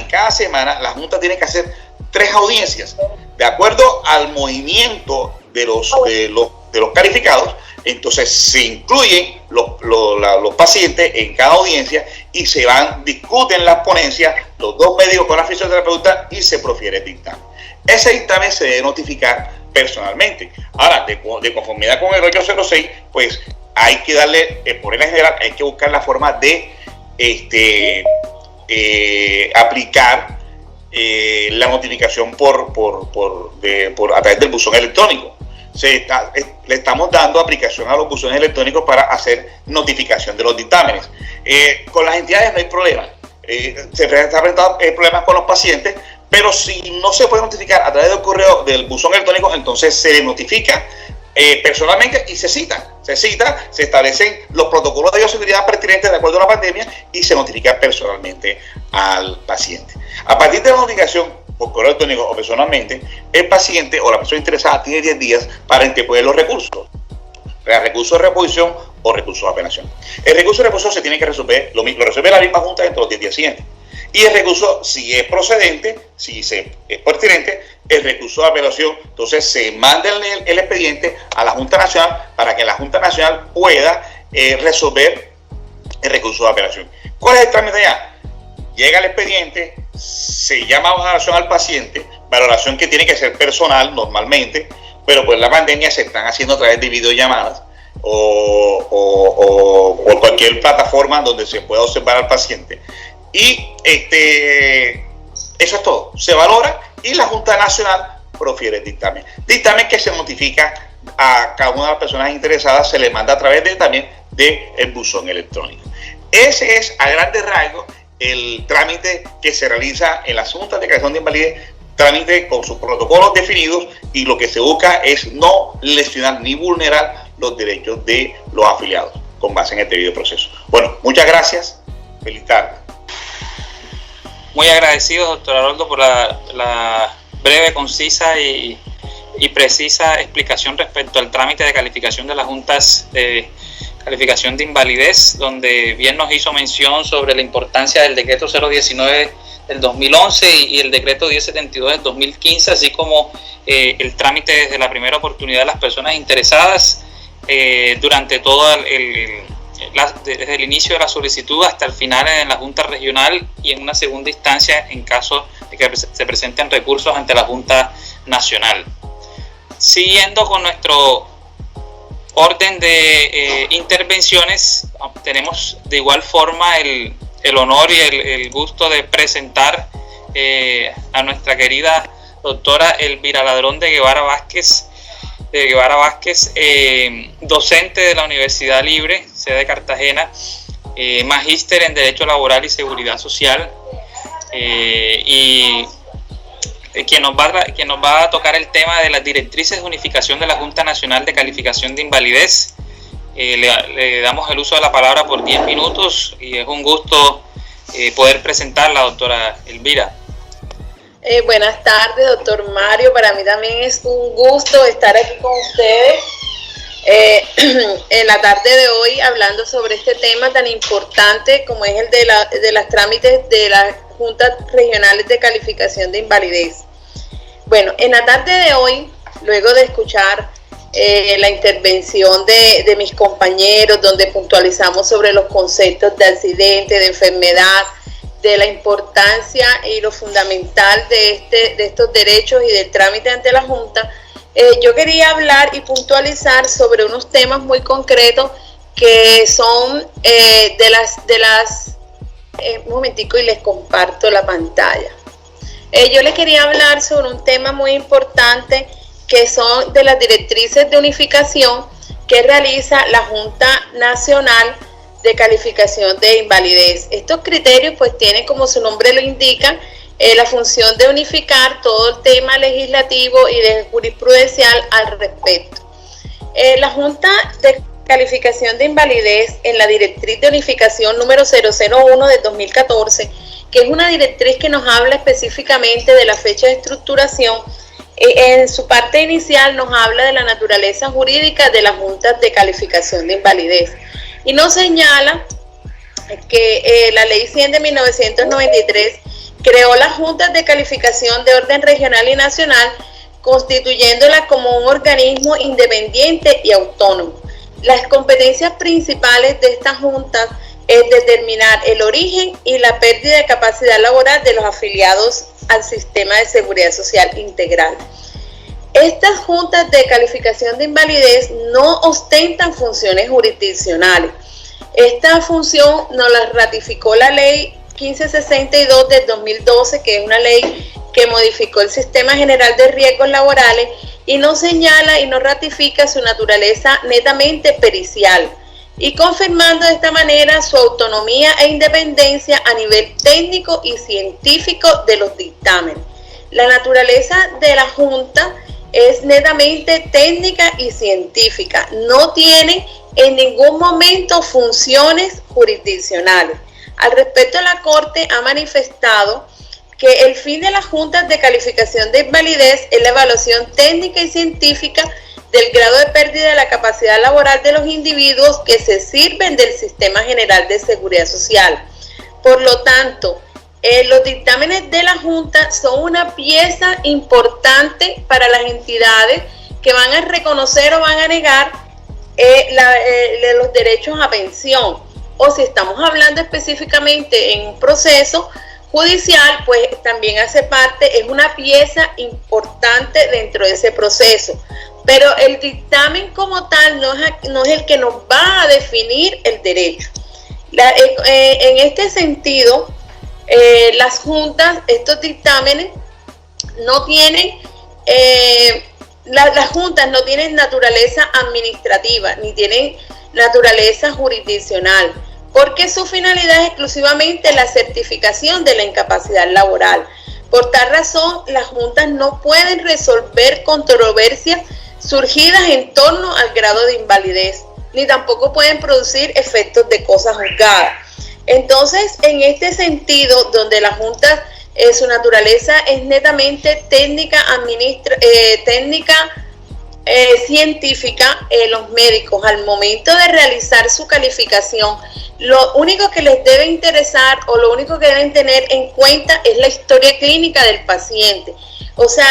cada semana, la junta tiene que hacer 3 audiencias. De acuerdo al movimiento de los calificados, entonces se incluyen los pacientes en cada audiencia y discuten las ponencias, los 2 médicos con la fisioterapeuta y se profiere el dictamen. Ese dictamen se debe notificar personalmente. Ahora, de conformidad con el rollo 06, pues hay que darle, por regla general, hay que buscar la forma de aplicar la notificación a través del buzón electrónico. Le estamos dando aplicación a los buzones electrónicos para hacer notificación de los dictámenes. Con las entidades no hay problema. Se presentan problemas con los pacientes, pero si no se puede notificar a través del correo del buzón electrónico, entonces se le notifica personalmente y se establecen los protocolos de bioseguridad pertinentes de acuerdo a la pandemia y se notifica personalmente al paciente. A partir de la notificación por correo electrónico o personalmente, el paciente o la persona interesada tiene 10 días para interponer los recursos. Recurso de reposición o recurso de apelación. El recurso de reposición se tiene que resolver, lo resuelve la misma junta dentro de los 10 días siguientes. Y el recurso, si es procedente, es pertinente, el recurso de apelación, entonces se manda el expediente a la Junta Nacional para que la Junta Nacional pueda resolver el recurso de apelación. ¿Cuál es el trámite ya? Llega el expediente, se llama valoración al paciente, valoración que tiene que ser personal normalmente, pero pues la pandemia se están haciendo a través de videollamadas o por cualquier plataforma donde se pueda observar al paciente. Y eso es todo. Se valora y la Junta Nacional profiere el dictamen. Dictamen que se notifica a cada una de las personas interesadas, se le manda a través también del buzón electrónico. Ese es, a grandes rasgos, el trámite que se realiza en las juntas de declaración de invalidez, trámite con sus protocolos definidos, y lo que se busca es no lesionar ni vulnerar los derechos de los afiliados con base en este debido proceso. Bueno, muchas gracias. Feliz tarde. Muy agradecido, doctor Haroldo, por la breve, concisa y precisa explicación respecto al trámite de calificación de las juntas de calificación de invalidez, donde bien nos hizo mención sobre la importancia del decreto 019 del 2011 y el decreto 1072 del 2015, así como el trámite desde la primera oportunidad de las personas interesadas durante todo desde el inicio de la solicitud hasta el final en la Junta Regional y en una segunda instancia en caso de que se presenten recursos ante la Junta Nacional. Siguiendo con nuestro orden de intervenciones, tenemos de igual forma el honor y el gusto de presentar a nuestra querida doctora Elvira Ladrón de Guevara Vázquez, docente de la Universidad Libre, sede Cartagena, magíster en Derecho Laboral y Seguridad Social, y quien nos va a tocar el tema de las directrices de unificación de la Junta Nacional de Calificación de Invalidez. Le damos el uso de la palabra por 10 minutos y es un gusto poder presentarla, doctora Elvira. Buenas tardes, doctor Mario. Para mí también es un gusto estar aquí con ustedes en la tarde de hoy hablando sobre este tema tan importante como es el de las trámites de las juntas regionales de calificación de invalidez. Bueno, en la tarde de hoy, luego de escuchar la intervención de mis compañeros, donde puntualizamos sobre los conceptos de accidente, de enfermedad, de la importancia y lo fundamental de estos derechos y del trámite ante la Junta, yo quería hablar y puntualizar sobre unos temas muy concretos que son un momentico y les comparto la pantalla. Yo les quería hablar sobre un tema muy importante que son de las directrices de unificación que realiza la Junta Nacional de Calificación de Invalidez. Estos criterios pues tienen, como su nombre lo indica, la función de unificar todo el tema legislativo y de jurisprudencial al respecto. La Junta de Calificación de Invalidez, en la directriz de unificación número 001 del 2014, que es una directriz que nos habla específicamente de la fecha de estructuración, en su parte inicial nos habla de la naturaleza jurídica de las juntas de calificación de invalidez y nos señala que la ley 100 de 1993 creó las juntas de calificación de orden regional y nacional, constituyéndolas como un organismo independiente y autónomo. Las competencias principales de estas juntas es determinar el origen y la pérdida de capacidad laboral de los afiliados al sistema de seguridad social integral. Estas juntas de calificación de invalidez no ostentan funciones jurisdiccionales. Esta función nos la ratificó la ley 1562 del 2012, que es una ley que modificó el Sistema General de Riesgos Laborales y nos señala y nos ratifica su naturaleza netamente pericial y confirmando de esta manera su autonomía e independencia a nivel técnico y científico de los dictámenes. La naturaleza de la Junta es netamente técnica y científica, no tiene en ningún momento funciones jurisdiccionales. Al respecto, la Corte ha manifestado que el fin de las juntas de calificación de invalidez es la evaluación técnica y científica del grado de pérdida de la capacidad laboral de los individuos que se sirven del Sistema General de Seguridad Social. Por lo tanto, los dictámenes de la Junta son una pieza importante para las entidades que van a reconocer o van a negar los derechos a pensión. O si estamos hablando específicamente en un proceso judicial, pues también hace parte, es una pieza importante dentro de ese proceso, pero el dictamen como tal no es el que nos va a definir el derecho. En este sentido, las juntas, estos dictámenes no tienen, las juntas no tienen naturaleza administrativa ni tienen naturaleza jurisdiccional, porque su finalidad es exclusivamente la certificación de la incapacidad laboral. Por tal razón, las juntas no pueden resolver controversias surgidas en torno al grado de invalidez, ni tampoco pueden producir efectos de cosa juzgada. Entonces, en este sentido, donde la junta, su naturaleza es netamente técnica, científica, los médicos al momento de realizar su calificación, lo único que les debe interesar o lo único que deben tener en cuenta es la historia clínica del paciente. O sea,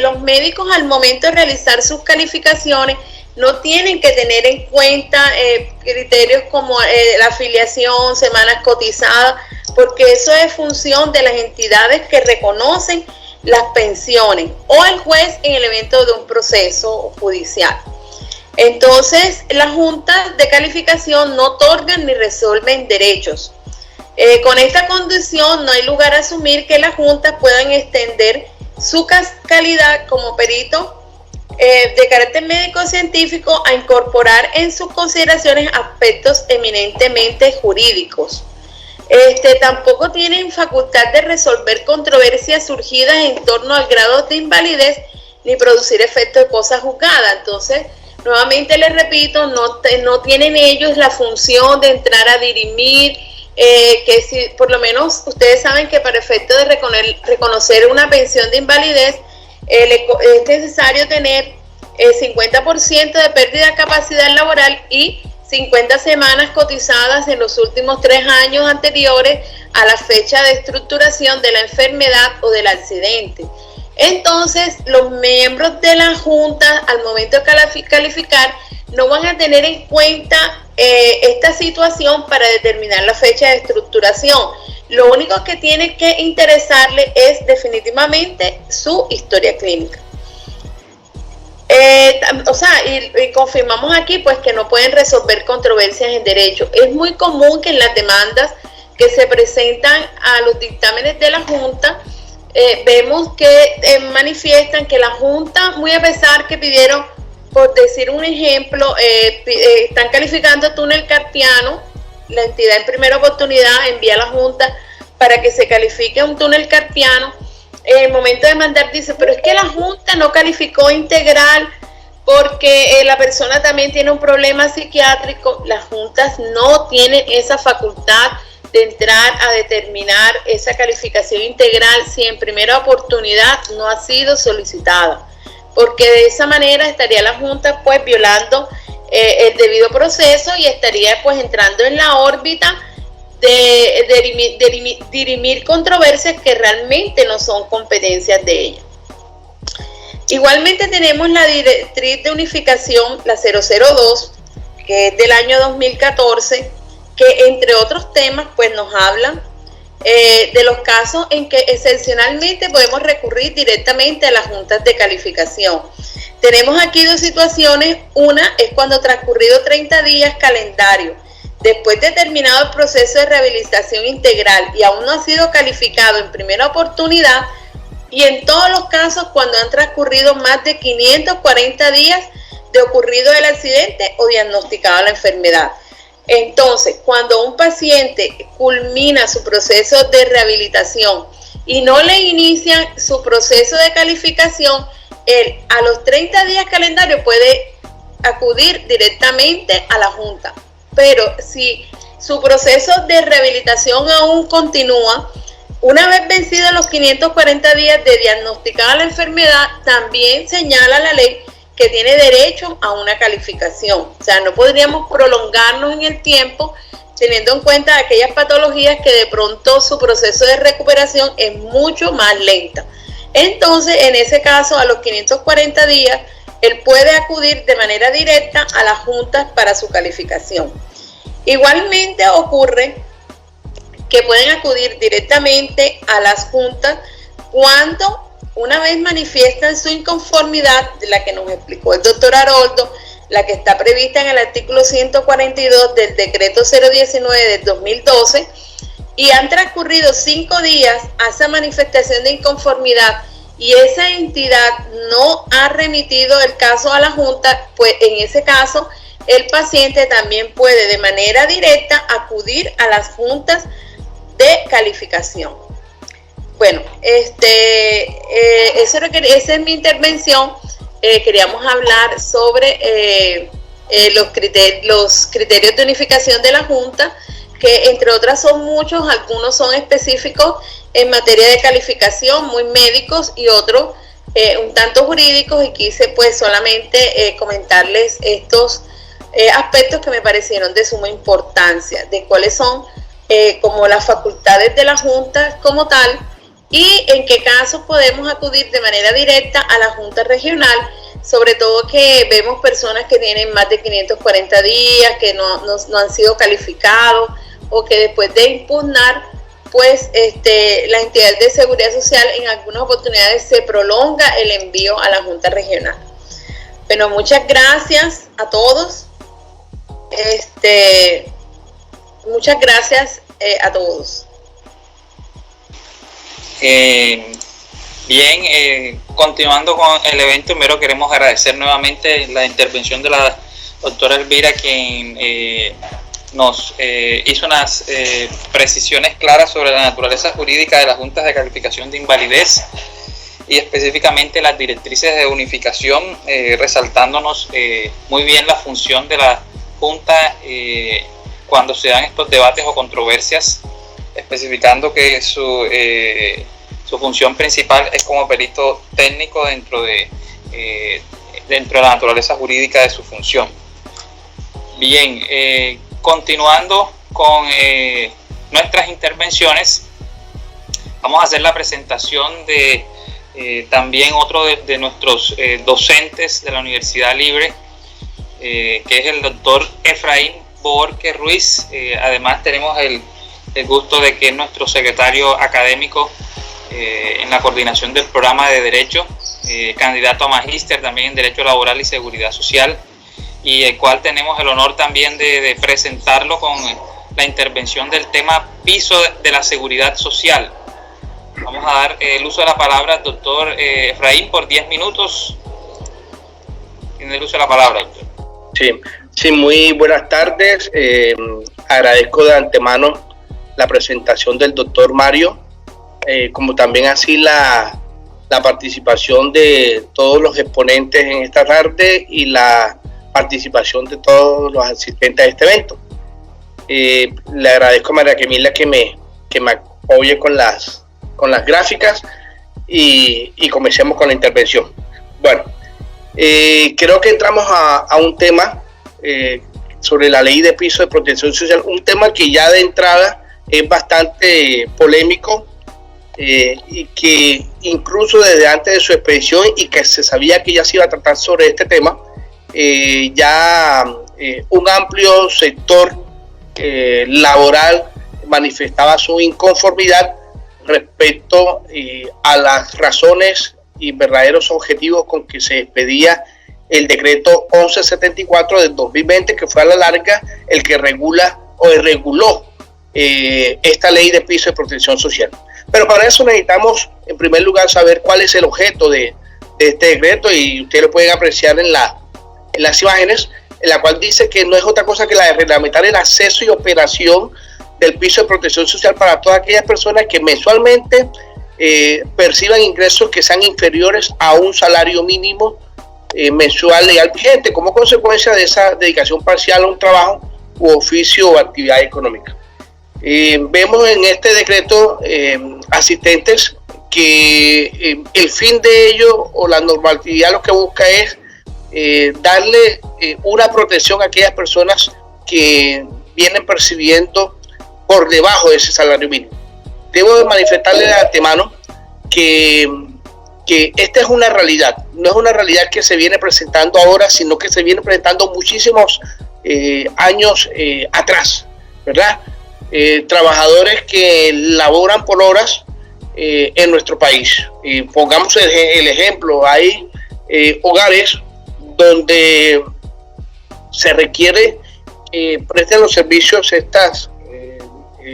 los médicos al momento de realizar sus calificaciones no tienen que tener en cuenta criterios como la afiliación, semanas cotizadas, porque eso es función de las entidades que reconocen las pensiones o el juez en el evento de un proceso judicial. Entonces, las juntas de calificación no otorgan ni resuelven derechos. Con esta condición no hay lugar a asumir que las juntas puedan extender su calidad como perito de carácter médico-científico a incorporar en sus consideraciones aspectos eminentemente jurídicos. Tampoco tienen facultad de resolver controversias surgidas en torno al grado de invalidez ni producir efectos de cosa juzgada. Entonces, nuevamente les repito, no tienen ellos la función de entrar a dirimir, que si por lo menos ustedes saben que para efecto de reconocer una pensión de invalidez es necesario tener 50% de pérdida de capacidad laboral y 50 semanas cotizadas en los últimos 3 años anteriores a la fecha de estructuración de la enfermedad o del accidente. Entonces, los miembros de la junta al momento de calificar no van a tener en cuenta esta situación para determinar la fecha de estructuración. Lo único que tiene que interesarle es definitivamente su historia clínica. Y confirmamos aquí pues que no pueden resolver controversias en derecho. Es muy común que en las demandas que se presentan a los dictámenes de la Junta vemos que manifiestan que la Junta, muy a pesar que pidieron, por decir un ejemplo, están calificando túnel carpiano, la entidad en primera oportunidad envía a la Junta para que se califique un túnel carpiano. En el momento de mandar dice, pero es que la Junta no calificó integral porque la persona también tiene un problema psiquiátrico. Las juntas no tienen esa facultad de entrar a determinar esa calificación integral si en primera oportunidad no ha sido solicitada, porque de esa manera estaría la Junta pues violando el debido proceso y estaría pues entrando en la órbita de dirimir controversias que realmente no son competencias de ella. Igualmente tenemos la directriz de unificación, la 002, que es del año 2014, que entre otros temas pues nos hablan de los casos en que excepcionalmente podemos recurrir directamente a las juntas de calificación. Tenemos aquí 2 situaciones. Una es cuando transcurrido 30 días calendario después de terminado el proceso de rehabilitación integral y aún no ha sido calificado en primera oportunidad, y en todos los casos cuando han transcurrido más de 540 días de ocurrido el accidente o diagnosticado la enfermedad. Entonces, cuando un paciente culmina su proceso de rehabilitación y no le inician su proceso de calificación, él a los 30 días calendario puede acudir directamente a la Junta. Pero si su proceso de rehabilitación aún continúa, una vez vencidos los 540 días de diagnosticada la enfermedad, también señala la ley que tiene derecho a una calificación. O sea, no podríamos prolongarnos en el tiempo teniendo en cuenta aquellas patologías que de pronto su proceso de recuperación es mucho más lenta. Entonces, en ese caso, a los 540 días, él puede acudir de manera directa a las juntas para su calificación. Igualmente ocurre que pueden acudir directamente a las juntas cuando una vez manifiestan su inconformidad, de la que nos explicó el doctor Haroldo, la que está prevista en el artículo 142 del decreto 019 del 2012, y han transcurrido 5 días a esa manifestación de inconformidad y esa entidad no ha remitido el caso a la Junta, pues en ese caso el paciente también puede de manera directa acudir a las juntas de calificación. Bueno, esa es mi intervención. Queríamos hablar sobre los criterios de unificación de la Junta, que entre otras son muchos, algunos son específicos en materia de calificación, muy médicos, y otros un tanto jurídicos, y quise pues solamente comentarles estos aspectos que me parecieron de suma importancia, de cuáles son como las facultades de la Junta como tal, y en qué casos podemos acudir de manera directa a la Junta Regional, sobre todo que vemos personas que tienen más de 540 días, que no han sido calificados, o que después de impugnar, pues la entidad de seguridad social en algunas oportunidades se prolonga el envío a la Junta Regional. Bueno, muchas gracias a todos. Muchas gracias a todos. Bien, continuando con el evento, primero queremos agradecer nuevamente la intervención de la doctora Elvira, quien nos hizo unas precisiones claras sobre la naturaleza jurídica de las juntas de calificación de invalidez y específicamente las directrices de unificación, resaltándonos muy bien la función de la junta cuando se dan estos debates o controversias, especificando que su función principal es como perito técnico dentro de la naturaleza jurídica de su función. Bien, continuando con nuestras intervenciones, vamos a hacer la presentación de también otro de nuestros docentes de la Universidad Libre, que es el doctor Efraín Borque Ruiz. Además tenemos el gusto de que es nuestro secretario académico en la coordinación del programa de Derecho, candidato a magíster también en Derecho Laboral y Seguridad Social, y el cual tenemos el honor también de presentarlo con la intervención del tema piso de la seguridad social. Vamos a dar el uso de la palabra al doctor Efraín por 10 minutos. Tiene el uso de la palabra, doctor. Sí, muy buenas tardes. Agradezco de antemano la presentación del doctor Mario, como también así la participación de todos los exponentes en esta tarde y la participación de todos los asistentes a este evento. Le agradezco a María Camila que me apoye con las gráficas y comencemos con la intervención. Bueno, creo que entramos a un tema sobre la ley de piso de protección social, un tema que ya de entrada es bastante polémico, y que incluso desde antes de su expedición y que se sabía que ya se iba a tratar sobre este tema, un amplio sector laboral manifestaba su inconformidad respecto a las razones y verdaderos objetivos con que se expedía el decreto 1174 del 2020, que fue a la larga el que regula o reguló esta ley de piso de protección social. Pero para eso necesitamos, en primer lugar, saber cuál es el objeto de este decreto, y ustedes lo pueden apreciar en las imágenes, en la cual dice que no es otra cosa que la de reglamentar el acceso y operación del piso de protección social para todas aquellas personas que mensualmente perciban ingresos que sean inferiores a un salario mínimo mensual legal vigente, como consecuencia de esa dedicación parcial a un trabajo u oficio o actividad económica. Vemos en este decreto, asistentes, que el fin de ello o la normatividad lo que busca es darle una protección a aquellas personas que vienen percibiendo por debajo de ese salario mínimo. Debo de manifestarle de antemano que esta es una realidad, no es una realidad que se viene presentando ahora, sino que se viene presentando muchísimos años atrás, ¿verdad? Trabajadores que laboran por horas en nuestro país. Pongamos el ejemplo, hay hogares donde se requiere que presten los servicios estas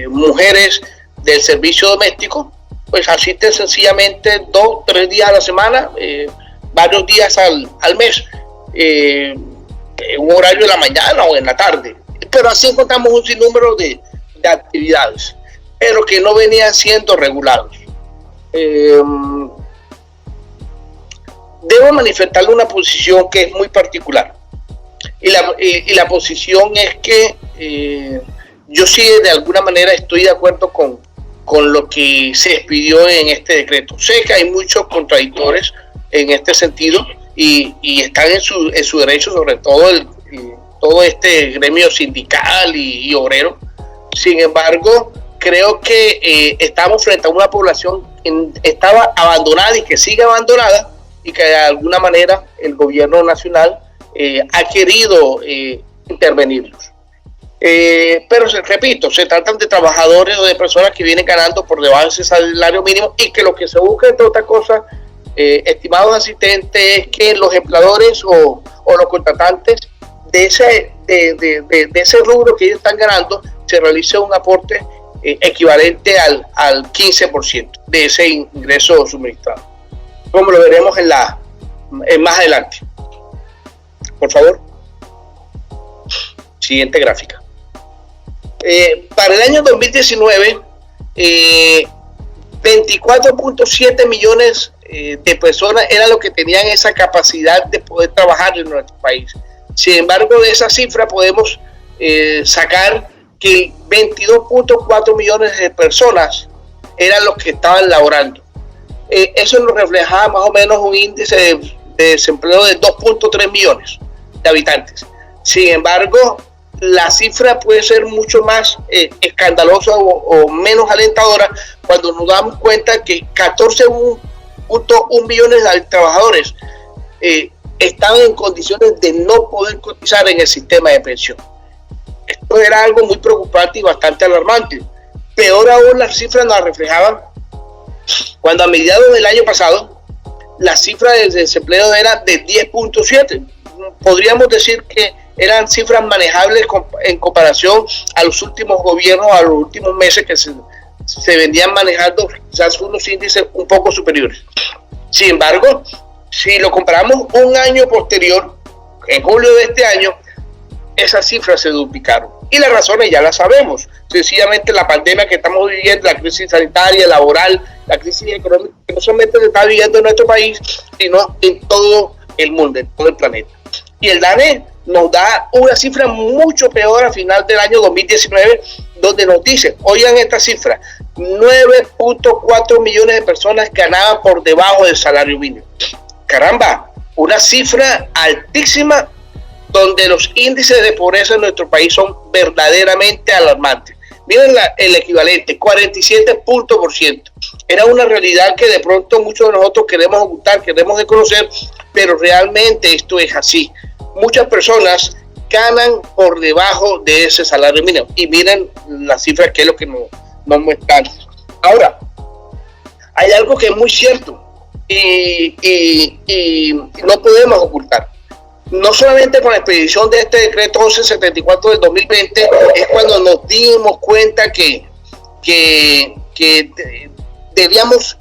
mujeres del servicio doméstico, pues asisten sencillamente 2 o 3 días a la semana, varios días al mes, en un horario de la mañana o en la tarde. Pero así encontramos un sinnúmero de actividades, pero que no venían siendo regulados. Debo manifestarle una posición que es muy particular, y la posición es que yo sí de alguna manera estoy de acuerdo con lo que se expidió en este decreto. Sé que hay muchos contradictores en este sentido y están en su derecho, sobre todo todo este gremio sindical y obrero. Sin embargo, creo que estamos frente a una población que estaba abandonada y que sigue abandonada, y que de alguna manera el gobierno nacional ha querido intervenirlos. Pero repito, se tratan de trabajadores o de personas que vienen ganando por debajo de ese salario mínimo, y que lo que se busca, entre otras cosas, estimados asistentes, es que los empleadores o los contratantes de ese rubro que ellos están ganando se realice un aporte equivalente al 15% de ese ingreso suministrado, como lo veremos más adelante. Por favor, siguiente gráfica. Para el año 2019, 24.7 millones de personas eran los que tenían esa capacidad de poder trabajar en nuestro país. Sin embargo, de esa cifra podemos sacar que 22.4 millones de personas eran los que estaban laborando. Eso nos reflejaba más o menos un índice de desempleo de 2.3 millones de habitantes. Sin embargo, la cifra puede ser mucho más escandalosa o menos alentadora cuando nos damos cuenta que 14.1 millones de trabajadores estaban en condiciones de no poder cotizar en el sistema de pensión. Esto era algo muy preocupante y bastante alarmante. Peor aún, las cifras nos reflejaban cuando a mediados del año pasado la cifra del desempleo era de 10.7. Podríamos decir que eran cifras manejables en comparación a los últimos gobiernos, a los últimos meses, que se venían manejando quizás unos índices un poco superiores. Sin embargo, si lo comparamos un año posterior, en julio de este año, esas cifras se duplicaron. Y las razones ya las sabemos. Sencillamente la pandemia que estamos viviendo, la crisis sanitaria, laboral, la crisis económica, que no solamente se está viviendo en nuestro país, sino en todo el mundo, en todo el planeta. Y el DANE nos da una cifra mucho peor a final del año 2019, donde nos dice, oigan esta cifra, 9.4 millones de personas ganaban por debajo del salario mínimo. Caramba, una cifra altísima, donde los índices de pobreza en nuestro país son verdaderamente alarmantes. Miren el equivalente, 47%. Era una realidad que de pronto muchos de nosotros queremos ocultar, queremos desconocer, pero realmente esto es así. Muchas personas ganan por debajo de ese salario mínimo. Y miren las cifras, que es lo que nos muestran. Ahora, hay algo que es muy cierto y no podemos ocultar. No solamente con la expedición de este decreto 1174 del 2020 es cuando nos dimos cuenta que debíamos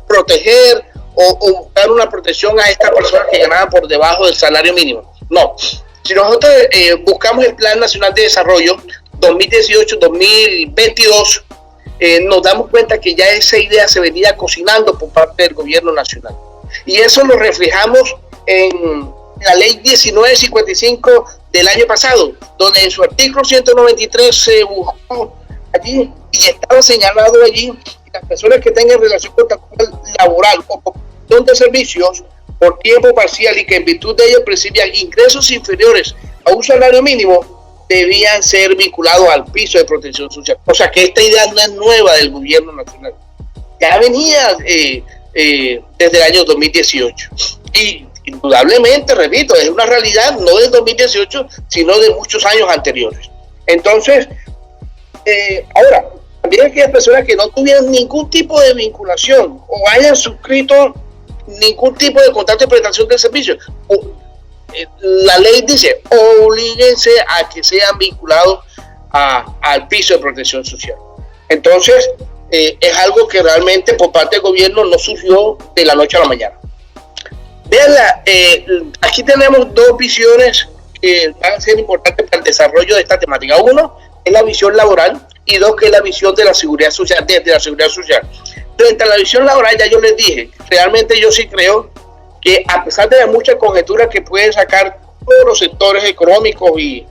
proteger o buscar una protección a estas personas que ganaban por debajo del salario mínimo. No, si nosotros buscamos el Plan Nacional de Desarrollo 2018-2022, nos damos cuenta que ya esa idea se venía cocinando por parte del gobierno nacional. Y eso lo reflejamos en la ley 1955 del año pasado, donde en su artículo 193 se buscó allí y estaba señalado allí que las personas que tengan relación contractual laboral o prestación de servicios por tiempo parcial y que en virtud de ello percibían ingresos inferiores a un salario mínimo debían ser vinculados al piso de protección social. O sea que esta idea no es nueva del gobierno nacional, ya venía desde el año 2018 y indudablemente, repito, es una realidad no del 2018, sino de muchos años anteriores. Entonces, ahora, también aquellas personas que no tuvieran ningún tipo de vinculación o hayan suscrito ningún tipo de contrato de prestación de servicios. La ley dice, oblíguense a que sean vinculados al piso de protección social. Entonces, es algo que realmente por parte del gobierno no surgió de la noche a la mañana. Veanla, aquí tenemos dos visiones que van a ser importantes para el desarrollo de esta temática. Uno es la visión laboral y dos que es la visión de la seguridad social, desde la seguridad social. Frente a la visión laboral, ya yo les dije, realmente yo sí creo que a pesar de las muchas conjeturas que pueden sacar todos los sectores económicos y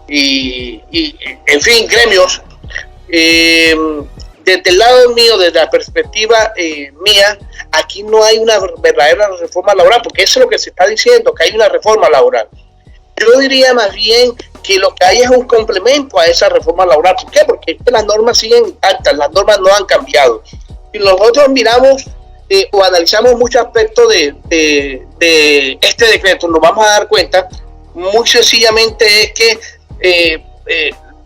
en fin, gremios, desde el lado mío, desde la perspectiva mía, aquí no hay una verdadera reforma laboral, porque eso es lo que se está diciendo, que hay una reforma laboral. Yo diría más bien que lo que hay es un complemento a esa reforma laboral. ¿Por qué? Porque las normas siguen intactas, las normas no han cambiado. Si nosotros miramos o analizamos muchos aspectos de este decreto, nos vamos a dar cuenta, muy sencillamente es que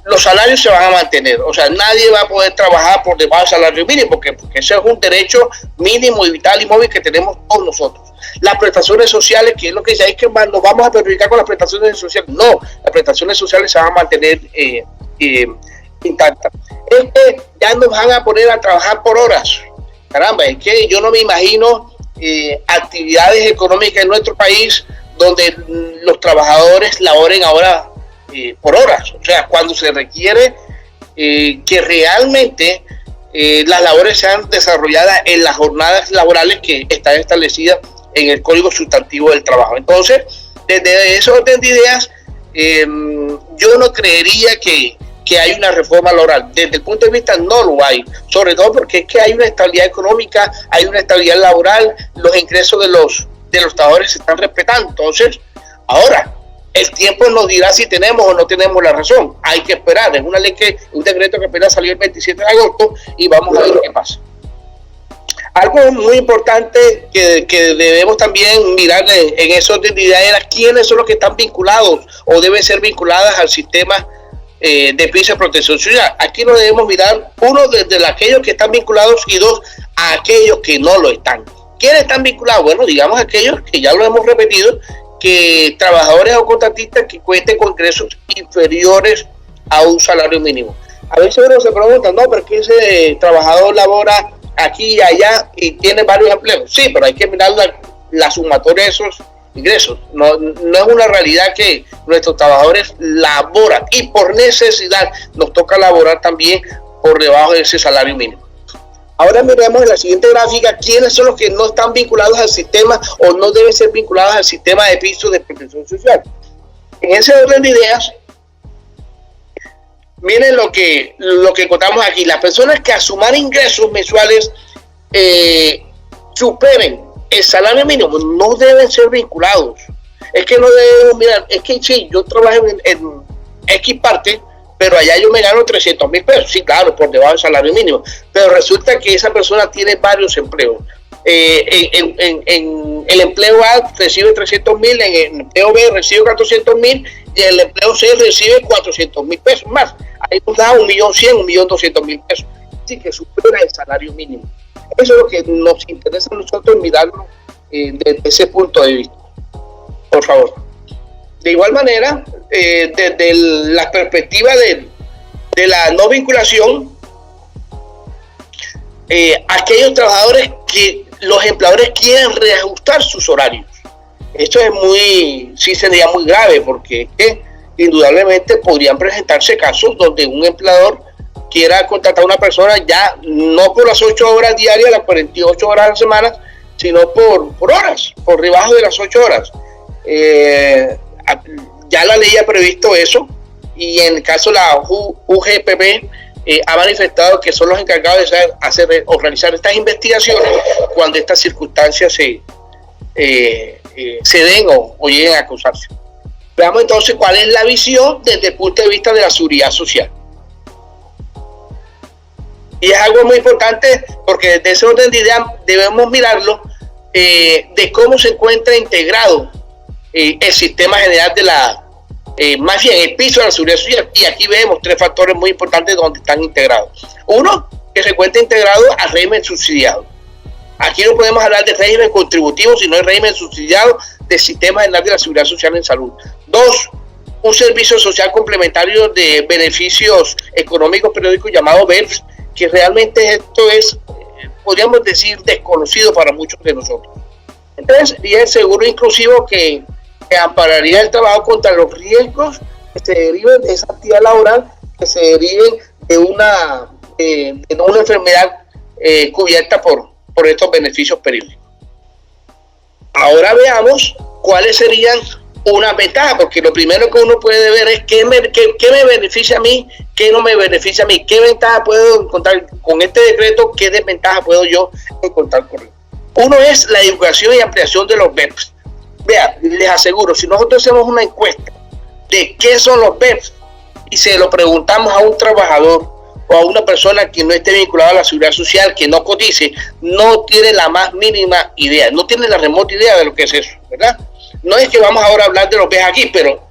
los salarios se van a mantener. O sea, nadie va a poder trabajar por debajo del salario mínimo, porque ese es un derecho mínimo y vital y móvil que tenemos todos nosotros. Las prestaciones sociales, que es lo que dice, es que nos vamos a perjudicar con las prestaciones sociales. No, las prestaciones sociales se van a mantener intactas. Es que ya nos van a poner a trabajar por horas. Caramba, es que yo no me imagino actividades económicas en nuestro país donde los trabajadores laboren ahora por horas. O sea, cuando se requiere que realmente las labores sean desarrolladas en las jornadas laborales que están establecidas en el Código Sustantivo del Trabajo. Entonces, desde ese orden de ideas, yo no creería que hay una reforma laboral. Desde el punto de vista no lo hay, sobre todo porque es que hay una estabilidad económica, hay una estabilidad laboral, los ingresos de los trabajadores se están respetando. Entonces, ahora, el tiempo nos dirá si tenemos o no tenemos la razón. Hay que esperar. Es un decreto que apenas salió el 27 de agosto y vamos a ver qué pasa. Algo muy importante que debemos también mirar en esos de ideas era quiénes son los que están vinculados o deben ser vinculadas al sistema de piso de protección social. Aquí no debemos mirar, uno, desde aquellos que están vinculados y dos, a aquellos que no lo están. ¿Quiénes están vinculados? Bueno, digamos aquellos que ya lo hemos repetido, que trabajadores o contratistas que cuenten con ingresos inferiores a un salario mínimo. A veces uno se pregunta, no, pero que ese trabajador labora aquí y allá y tiene varios empleos. Sí, pero hay que mirar la sumatoria de esos ingresos. No es una realidad que nuestros trabajadores laboran y por necesidad nos toca laborar también por debajo de ese salario mínimo. Ahora miremos en la siguiente gráfica quiénes son los que no están vinculados al sistema o no deben ser vinculados al sistema de piso de protección social. En ese orden de ideas, miren lo que encontramos aquí. Las personas que asuman ingresos mensuales superen el salario mínimo no deben ser vinculados. Es que no debemos mirar, es que sí, yo trabajo en X parte, pero allá yo me gano 300,000 pesos. Sí, claro, por debajo del salario mínimo. Pero resulta que esa persona tiene varios empleos. En el empleo A recibe 300,000, en el empleo B recibe 400,000 y en el empleo C recibe 400,000 pesos más. Ahí nos da 1.100.000, 1.200.000 pesos. Así que supera el salario mínimo. Eso es lo que nos interesa a nosotros mirarlo desde ese punto de vista. Por favor. De igual manera, desde la perspectiva de la no vinculación, aquellos trabajadores que los empleadores quieren reajustar sus horarios. Esto sí sería muy grave porque indudablemente podrían presentarse casos donde un empleador quiera contratar a una persona ya no por las 8 horas diarias, las 48 horas a la semana, sino por horas, por debajo de las 8 horas. Ya la ley ha previsto eso y en el caso de la UGPB ha manifestado que son los encargados de hacer o realizar estas investigaciones cuando estas circunstancias se den o lleguen a causarse. Veamos entonces cuál es la visión desde el punto de vista de la seguridad social. Y es algo muy importante porque desde ese orden de ideas debemos mirarlo de cómo se encuentra integrado el sistema general más bien el piso de la seguridad social. Y aquí vemos 3 factores muy importantes donde están integrados. Uno, que se encuentra integrado al régimen subsidiado. Aquí no podemos hablar de régimen contributivo, sino de régimen subsidiado del Sistema General de la Seguridad Social en Salud. Dos, un servicio social complementario de beneficios económicos periódicos llamado BEPS, que realmente esto es, podríamos decir, desconocido para muchos de nosotros. Entonces, y el seguro inclusivo que ampararía el trabajo contra los riesgos que se deriven de esa actividad laboral, que se deriven de una enfermedad cubierta por estos beneficios periódicos. Ahora veamos cuáles serían unas ventajas, porque lo primero que uno puede ver es qué me beneficia a mí, qué no me beneficia a mí, qué ventaja puedo encontrar con este decreto, qué desventaja puedo yo encontrar con él. Uno es la educación y ampliación de los BEPS. Vean, les aseguro, si nosotros hacemos una encuesta de qué son los BEPS y se lo preguntamos a un trabajador o a una persona que no esté vinculada a la seguridad social, que no cotice, no tiene la más mínima idea, no tiene la remota idea de lo que es eso, ¿verdad? No es que vamos ahora a hablar de los BEPS aquí, pero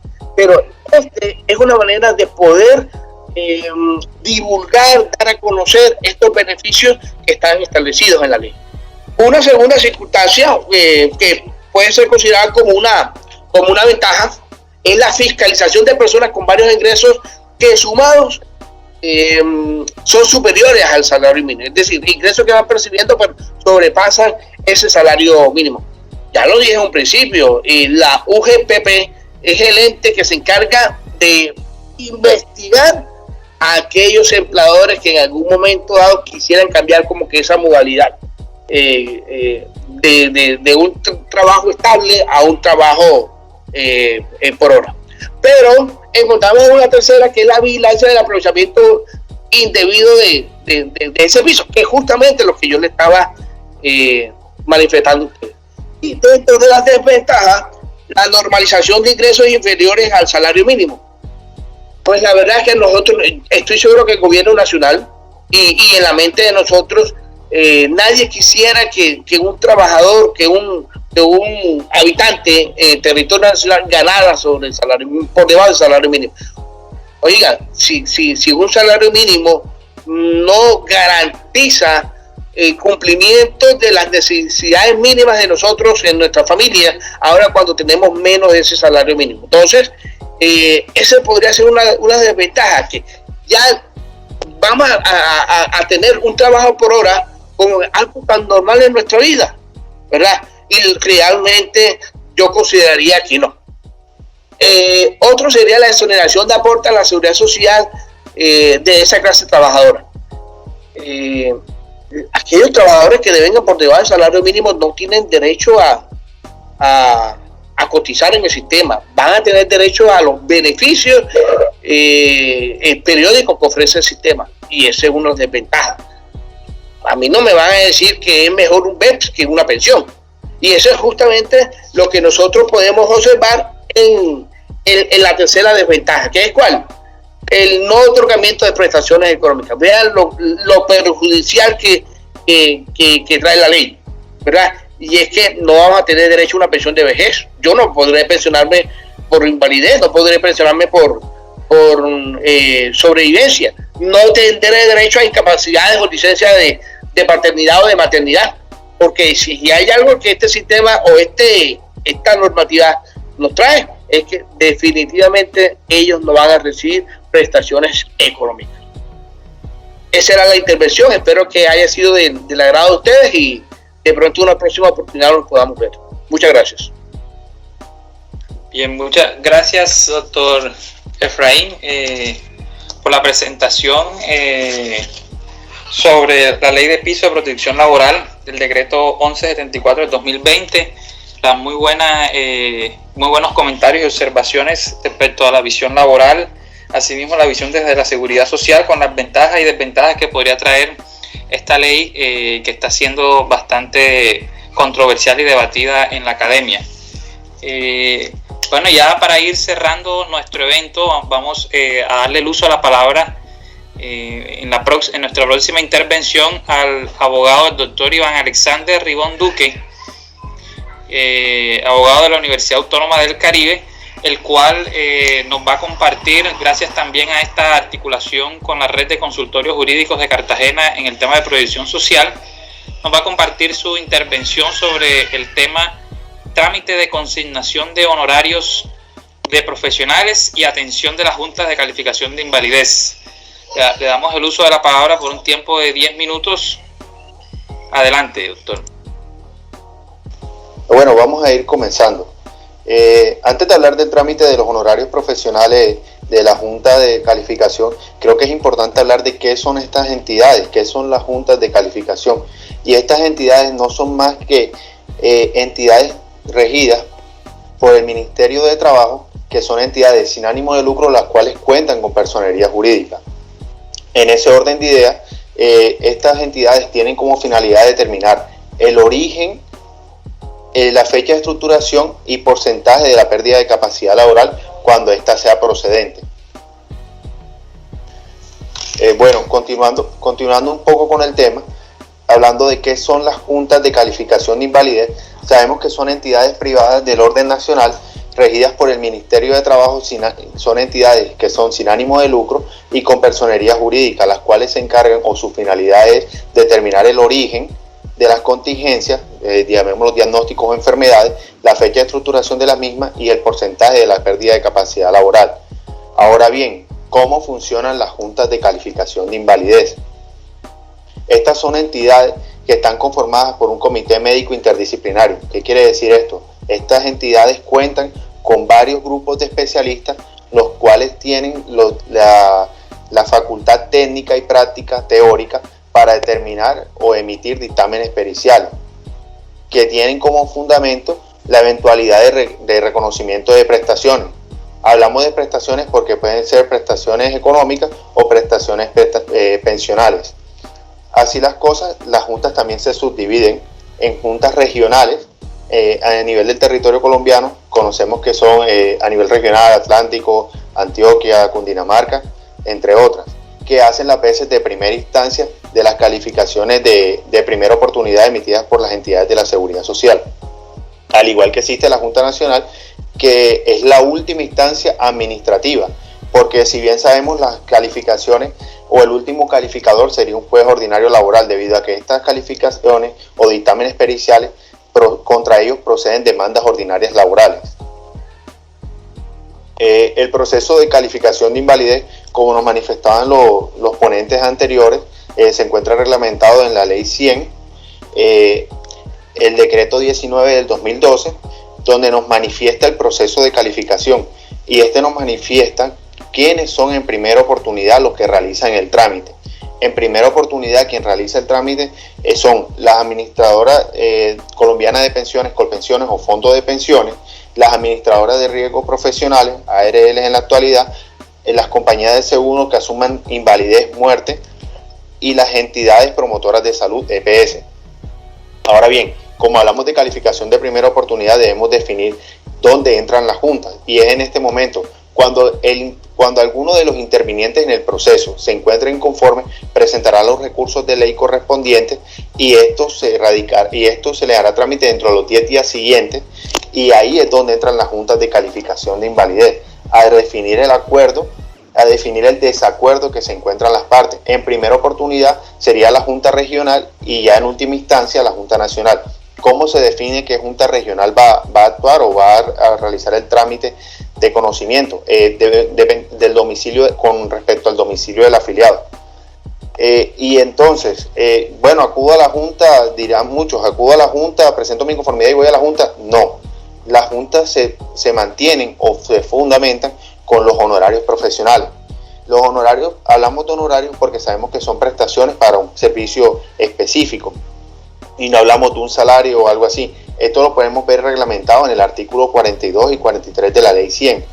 es una manera de poder divulgar, dar a conocer estos beneficios que están establecidos en la ley. Una segunda circunstancia que puede ser considerada como una ventaja es la fiscalización de personas con varios ingresos que sumados son superiores al salario mínimo, es decir, ingresos que van percibiendo pero sobrepasan ese salario mínimo. Ya lo dije en un principio, la UGPP es el ente que se encarga de investigar a aquellos empleadores que en algún momento dado quisieran cambiar como que esa modalidad de un trabajo estable a un trabajo por hora. Pero encontramos una tercera, que es la vigilancia del aprovechamiento indebido de servicios, que es justamente lo que yo le estaba manifestando a ustedes. Y dentro de las desventajas, la normalización de ingresos inferiores al salario mínimo. Pues la verdad es que nosotros, estoy seguro que el gobierno nacional y en la mente de nosotros, nadie quisiera que un trabajador, que un habitante en territorio nacional ganara sobre el salario, por debajo del salario mínimo. Oiga, si un salario mínimo no garantiza el cumplimiento de las necesidades mínimas de nosotros en nuestra familia, ahora cuando tenemos menos de ese salario mínimo. Entonces, ese podría ser una desventaja, que ya vamos a tener un trabajo por hora como algo tan normal en nuestra vida, ¿verdad? Y realmente yo consideraría que no. Otro sería la exoneración de aporte a la seguridad social de esa clase trabajadora. Aquellos trabajadores que devengan por debajo del salario mínimo no tienen derecho a cotizar en el sistema, van a tener derecho a los beneficios periódicos que ofrece el sistema, y ese es una desventaja. A mí no me van a decir que es mejor un BEPS que una pensión, y eso es justamente lo que nosotros podemos observar en la tercera desventaja, que es ¿cuál? El no otorgamiento de prestaciones económicas. Vean lo perjudicial que trae la ley, ¿verdad? Y es que no vamos a tener derecho a una pensión de vejez. Yo no podré pensionarme por invalidez, no podré pensionarme por sobrevivencia, no tendré derecho a incapacidades o licencia de paternidad o de maternidad, porque si hay algo que este sistema o esta normativa nos trae, es que definitivamente ellos no van a recibir prestaciones económicas. Esa era la intervención, espero que haya sido del agrado de ustedes y de pronto una próxima oportunidad nos podamos ver. Muchas gracias. Bien, muchas gracias, doctor Efraín, por la presentación sobre la Ley de Piso de Protección Laboral del Decreto 1174 del 2020. Las muy buenos comentarios y observaciones respecto a la visión laboral, asimismo la visión desde la seguridad social, con las ventajas y desventajas que podría traer esta ley que está siendo bastante controversial y debatida en la academia. Bueno, ya para ir cerrando nuestro evento, vamos a darle el uso a la palabra en nuestra próxima intervención al abogado, el doctor Iván Alexander Ribón Duque, abogado de la Universidad Autónoma del Caribe, el cual nos va a compartir, gracias también a esta articulación con la Red de Consultorios Jurídicos de Cartagena en el tema de previsión social, nos va a compartir su intervención sobre el tema trámite de consignación de honorarios de profesionales y atención de las juntas de calificación de invalidez. Le damos el uso de la palabra por un tiempo de 10 minutos. Adelante, doctor. Bueno, vamos a ir comenzando. Antes de hablar del trámite de los honorarios profesionales de la Junta de Calificación, creo que es importante hablar de qué son estas entidades, qué son las juntas de calificación. Y estas entidades no son más que entidades regidas por el Ministerio de Trabajo, que son entidades sin ánimo de lucro, las cuales cuentan con personería jurídica. En ese orden de ideas, estas entidades tienen como finalidad determinar el origen, la fecha de estructuración y porcentaje de la pérdida de capacidad laboral cuando ésta sea procedente. Bueno, continuando un poco con el tema, hablando de qué son las juntas de calificación de invalidez, sabemos que son entidades privadas del orden nacional regidas por el Ministerio de Trabajo, son entidades que son sin ánimo de lucro y con personería jurídica, las cuales se encargan o su finalidad es determinar el origen de las contingencias, llamémoslo diagnósticos o enfermedades, la fecha de estructuración de las mismas y el porcentaje de la pérdida de capacidad laboral. Ahora bien, ¿cómo funcionan las juntas de calificación de invalidez? Estas son entidades que están conformadas por un comité médico interdisciplinario. ¿Qué quiere decir esto? Estas entidades cuentan con varios grupos de especialistas, los cuales tienen la facultad técnica y práctica teórica para determinar o emitir dictámenes periciales, que tienen como fundamento la eventualidad de reconocimiento de prestaciones. Hablamos de prestaciones porque pueden ser prestaciones económicas o prestaciones pensionales. Así las cosas, las juntas también se subdividen en juntas regionales. A nivel del territorio colombiano, conocemos que son a nivel regional, Atlántico, Antioquia, Cundinamarca, entre otras, que hacen las veces de primera instancia de las calificaciones de primera oportunidad emitidas por las entidades de la Seguridad Social. Al igual que existe la Junta Nacional, que es la última instancia administrativa, porque si bien sabemos las calificaciones o el último calificador sería un juez ordinario laboral, debido a que estas calificaciones o dictámenes periciales contra ellos proceden demandas ordinarias laborales. El proceso de calificación de invalidez, como nos manifestaban los ponentes anteriores, se encuentra reglamentado en la Ley 100, el Decreto 19 del 2012, donde nos manifiesta el proceso de calificación, y nos manifiesta quiénes son en primera oportunidad los que realizan el trámite. En primera oportunidad, quien realiza el trámite son las administradoras colombianas de pensiones, Colpensiones o fondos de pensiones, las administradoras de riesgos profesionales, ARL en la actualidad, las compañías de seguro que asuman invalidez, muerte, y las entidades promotoras de salud, EPS. Ahora bien, como hablamos de calificación de primera oportunidad, debemos definir dónde entran las juntas, y es en este momento cuando alguno de los intervinientes en el proceso se encuentre inconforme, presentará los recursos de ley correspondientes y esto se le hará trámite dentro de los 10 días siguientes, y ahí es donde entran las juntas de calificación de invalidez a definir el acuerdo, a definir el desacuerdo que se encuentran las partes. En primera oportunidad sería la Junta Regional y ya en última instancia la Junta Nacional. ¿Cómo se define qué Junta Regional va a actuar o va a realizar el trámite de conocimiento del domicilio con respecto al domicilio del afiliado? Y entonces, bueno, acudo a la Junta, dirán muchos, acudo a la Junta, presento mi inconformidad y voy a la Junta. No, las juntas se mantienen o se fundamentan con los honorarios profesionales. Los honorarios, hablamos de honorarios porque sabemos que son prestaciones para un servicio específico y no hablamos de un salario o algo así. Esto lo podemos ver reglamentado en el artículo 42 y 43 de la Ley 100.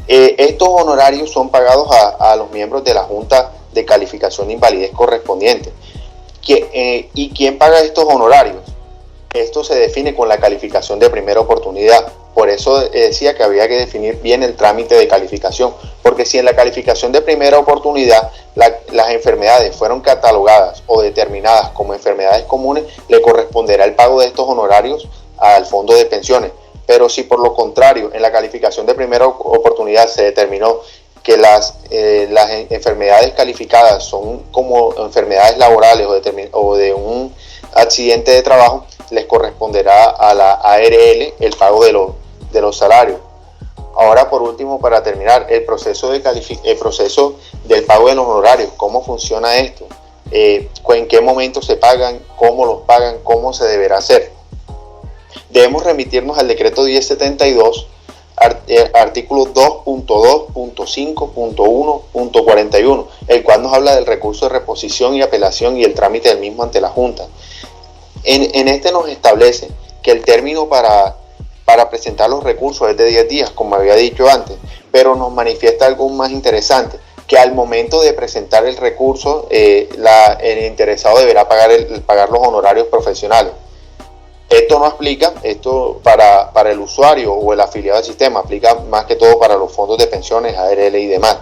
Estos honorarios son pagados a los miembros de la Junta de Calificación de Invalidez correspondiente. ¿Y quién paga estos honorarios? Esto se define con la calificación de primera oportunidad. Por eso decía que había que definir bien el trámite de calificación, porque si en la calificación de primera oportunidad las enfermedades fueron catalogadas o determinadas como enfermedades comunes, le corresponderá el pago de estos honorarios al fondo de pensiones. Pero si por lo contrario en la calificación de primera oportunidad se determinó que las enfermedades calificadas son como enfermedades laborales o de un accidente de trabajo, les corresponderá a la ARL el pago de los salarios. Ahora, por último, para terminar, el proceso del pago de los honorarios. ¿Cómo funciona esto? ¿En qué momento se pagan? ¿Cómo los pagan? ¿Cómo se deberá hacer? Debemos remitirnos al decreto 1072, artículos 2.2.5.1.41, el cual nos habla del recurso de reposición y apelación y el trámite del mismo ante la Junta. En este nos establece que el término para presentar los recursos es de 10 días, como había dicho antes, pero nos manifiesta algo más interesante, que al momento de presentar el recurso, el interesado deberá pagar los honorarios profesionales. Esto no aplica, esto para el usuario o el afiliado al sistema, aplica más que todo para los fondos de pensiones, ARL y demás.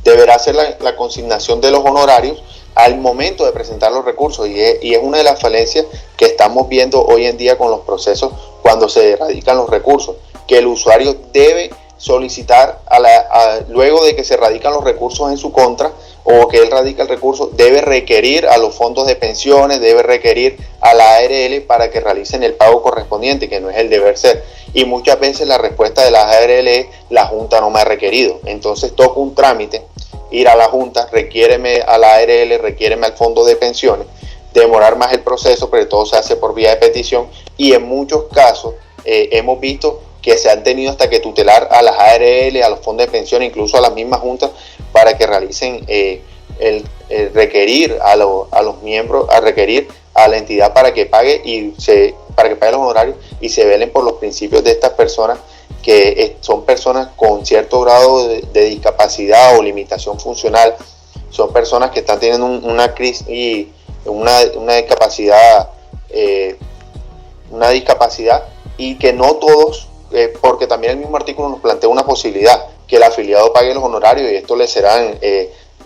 Deberá hacer la consignación de los honorarios al momento de presentar los recursos y es una de las falencias que estamos viendo hoy en día con los procesos cuando se radican los recursos, que el usuario debe solicitar luego de que se radican los recursos en su contra o que él radica el recurso, debe requerir a los fondos de pensiones, debe requerir a la ARL para que realicen el pago correspondiente, que no es el deber ser. Y muchas veces la respuesta de las ARL es: la Junta no me ha requerido. Entonces toca un trámite, ir a la Junta, requiéreme a la ARL, requiéreme al fondo de pensiones, demorar más el proceso, pero todo se hace por vía de petición, y en muchos casos hemos visto que se han tenido hasta que tutelar a las ARL, a los fondos de pensión, incluso a las mismas juntas, para que realicen requerir a los miembros, a requerir a la entidad para que pague los honorarios y se velen por los principios de estas personas, que son personas con cierto grado de discapacidad o limitación funcional, son personas que están teniendo una crisis y una discapacidad y que no todos, porque también el mismo artículo nos plantea una posibilidad, que el afiliado pague los honorarios y estos les serán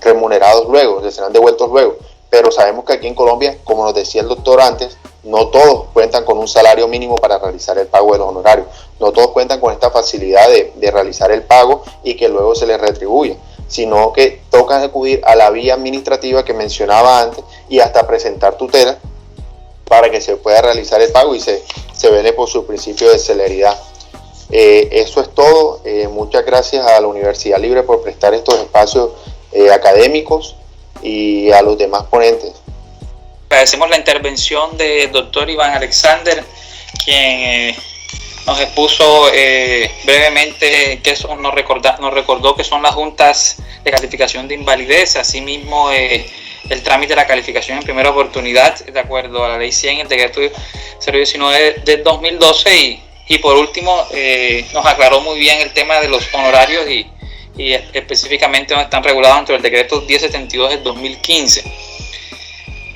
remunerados luego, les serán devueltos luego. Pero sabemos que aquí en Colombia, como nos decía el doctor antes, no todos cuentan con un salario mínimo para realizar el pago de los honorarios. No todos cuentan con esta facilidad de realizar el pago y que luego se les retribuya, sino que toca acudir a la vía administrativa que mencionaba antes y hasta presentar tutela para que se pueda realizar el pago y se vele por su principio de celeridad. Eso es todo. Muchas gracias a la Universidad Libre por prestar estos espacios académicos y a los demás ponentes. Agradecemos la intervención del doctor Iván Alexander, quien nos expuso brevemente que eso nos recordó que son las juntas de calificación de invalidez. Asimismo, el trámite de la calificación en primera oportunidad, de acuerdo a la ley 100, el decreto 019 del 2012, y por último nos aclaró muy bien el tema de los honorarios y específicamente donde están regulados dentro del decreto 1072 del 2015.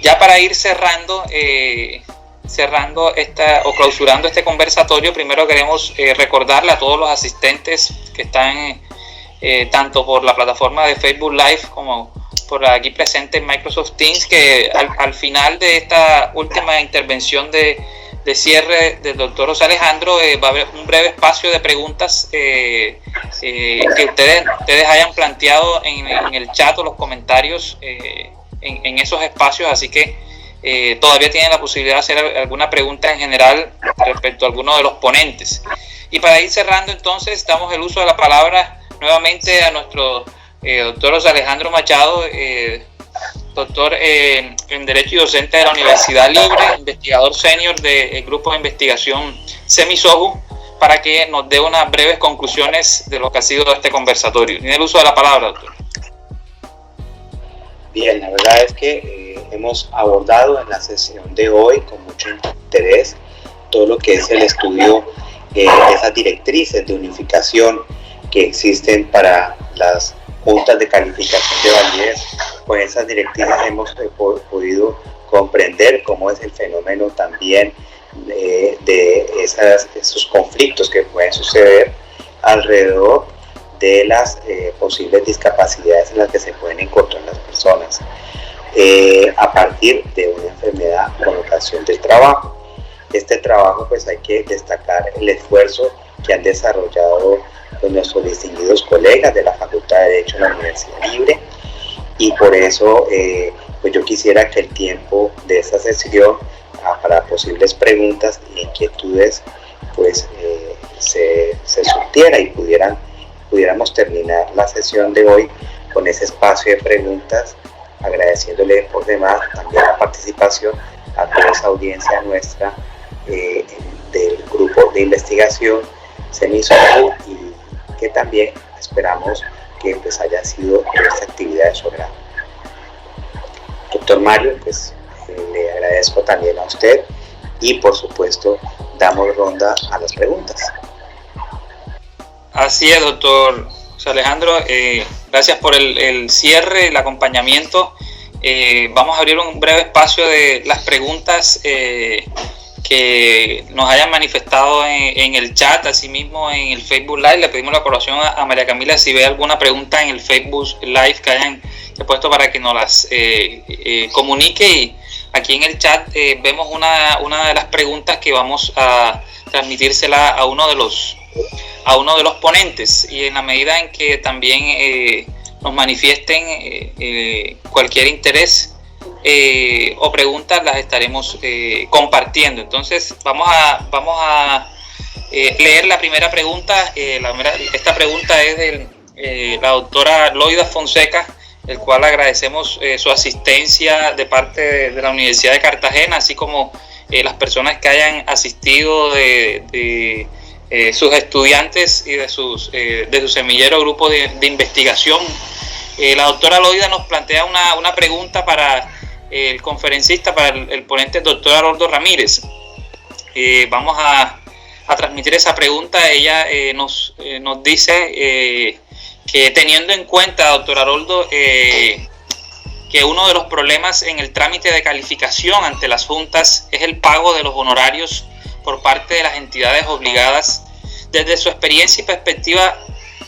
Ya para ir cerrando clausurando este conversatorio, primero queremos recordarle a todos los asistentes que están tanto por la plataforma de Facebook Live como por aquí presente en Microsoft Teams, que al final de esta última intervención de cierre del doctor José Alejandro va a haber un breve espacio de preguntas que ustedes hayan planteado en el chat o los comentarios en esos espacios, así que todavía tienen la posibilidad de hacer alguna pregunta en general respecto a alguno de los ponentes. Y para ir cerrando, entonces, damos el uso de la palabra nuevamente a nuestro doctor José Alejandro Machado, doctor en Derecho y docente de la Universidad Libre, investigador senior del Grupo de Investigación Semisoju, para que nos dé unas breves conclusiones de lo que ha sido este conversatorio. Tiene el uso de la palabra, doctor. Bien, la verdad es que hemos abordado en la sesión de hoy con mucho interés todo lo que es el estudio de esas directrices de unificación que existen para las juntas de calificación de validez. Con esas directrices hemos podido comprender cómo es el fenómeno también de esos conflictos que pueden suceder alrededor de las posibles discapacidades en las que se pueden encontrar las personas a partir de una enfermedad con ocasión del trabajo. este trabajo pues hay que destacar el esfuerzo que han desarrollado pues, nuestros distinguidos colegas de la Facultad de Derecho de la Universidad Libre, y por eso pues yo quisiera que el tiempo de esta sesión para posibles preguntas e inquietudes pues se surtiera y pudiéramos terminar la sesión de hoy con ese espacio de preguntas, agradeciéndole por demás también la participación a toda esa audiencia nuestra del grupo de investigación CENISOL, y que también esperamos que pues haya sido esta actividad de su agrado. Doctor Mario, pues le agradezco también a usted y por supuesto damos ronda a las preguntas. Así es, doctor José Alejandro, gracias por el cierre, el acompañamiento. Vamos a abrir un breve espacio de las preguntas que nos hayan manifestado en el chat, asimismo en el Facebook Live. Le pedimos la colaboración a María Camila si ve alguna pregunta en el Facebook Live que hayan puesto para que nos las comunique, y aquí en el chat vemos una de las preguntas que vamos a transmitírsela a uno de los ponentes, y en la medida en que también nos manifiesten cualquier interés o preguntas, las estaremos compartiendo. Entonces vamos a leer la primera pregunta. Esta pregunta es de la doctora Loida Fonseca, el cual agradecemos su asistencia de parte de la Universidad de Cartagena, así como las personas que hayan asistido de sus estudiantes y de su semillero grupo de investigación. La doctora Loida nos plantea una pregunta para el conferencista, para el ponente, el doctor Haroldo Ramírez. Vamos a transmitir esa pregunta. Ella nos dice que, teniendo en cuenta, doctor Haroldo, que uno de los problemas en el trámite de calificación ante las juntas es el pago de los honorarios por parte de las entidades obligadas, desde su experiencia y perspectiva,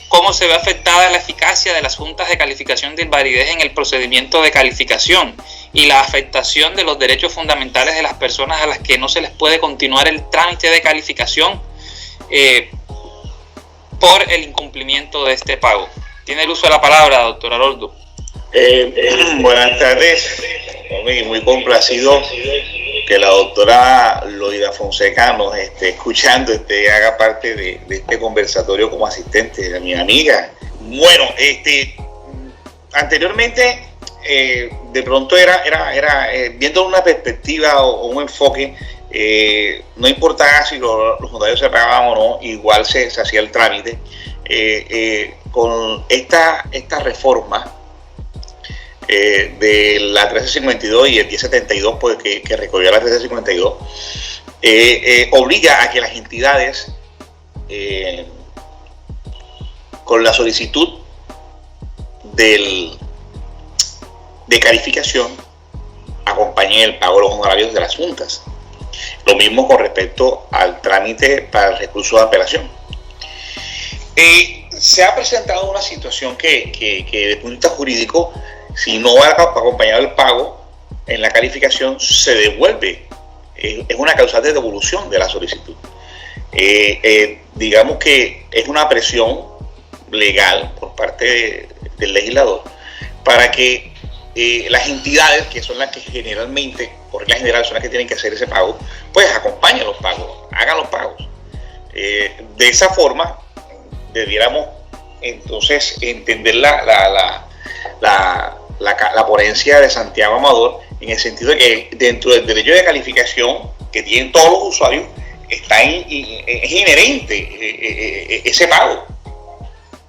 ¿cómo se ve afectada la eficacia de las juntas de calificación de invalidez en el procedimiento de calificación y la afectación de los derechos fundamentales de las personas a las que no se les puede continuar el trámite de calificación por el incumplimiento de este pago? Tiene el uso de la palabra, doctor Haroldo. Buenas tardes, muy complacido que la doctora Loida Fonseca nos esté escuchando, haga parte de este conversatorio como asistente de mi amiga. Bueno, anteriormente de pronto era viendo una perspectiva o un enfoque, no importaba si los honorarios se pagaban o no, igual se hacía el trámite. Con esta reforma de la 1352 y el 1072, pues, que recorrió la 1352, obliga a que las entidades, con la solicitud de calificación, acompañen el pago de los honorarios de las juntas. Lo mismo con respecto al trámite para el recurso de apelación. Se ha presentado una situación que desde el punto de vista jurídico, si no va acompañado el pago en la calificación, se devuelve. Es una causal de devolución de la solicitud. Digamos que es una presión legal por parte del legislador para que las entidades, que son las que generalmente, por regla general, son las que tienen que hacer ese pago, pues acompañen los pagos, hagan los pagos. De esa forma, debiéramos entonces entender la ponencia de Santiago Amador, en el sentido de que dentro del derecho de calificación que tienen todos los usuarios es inherente ese pago,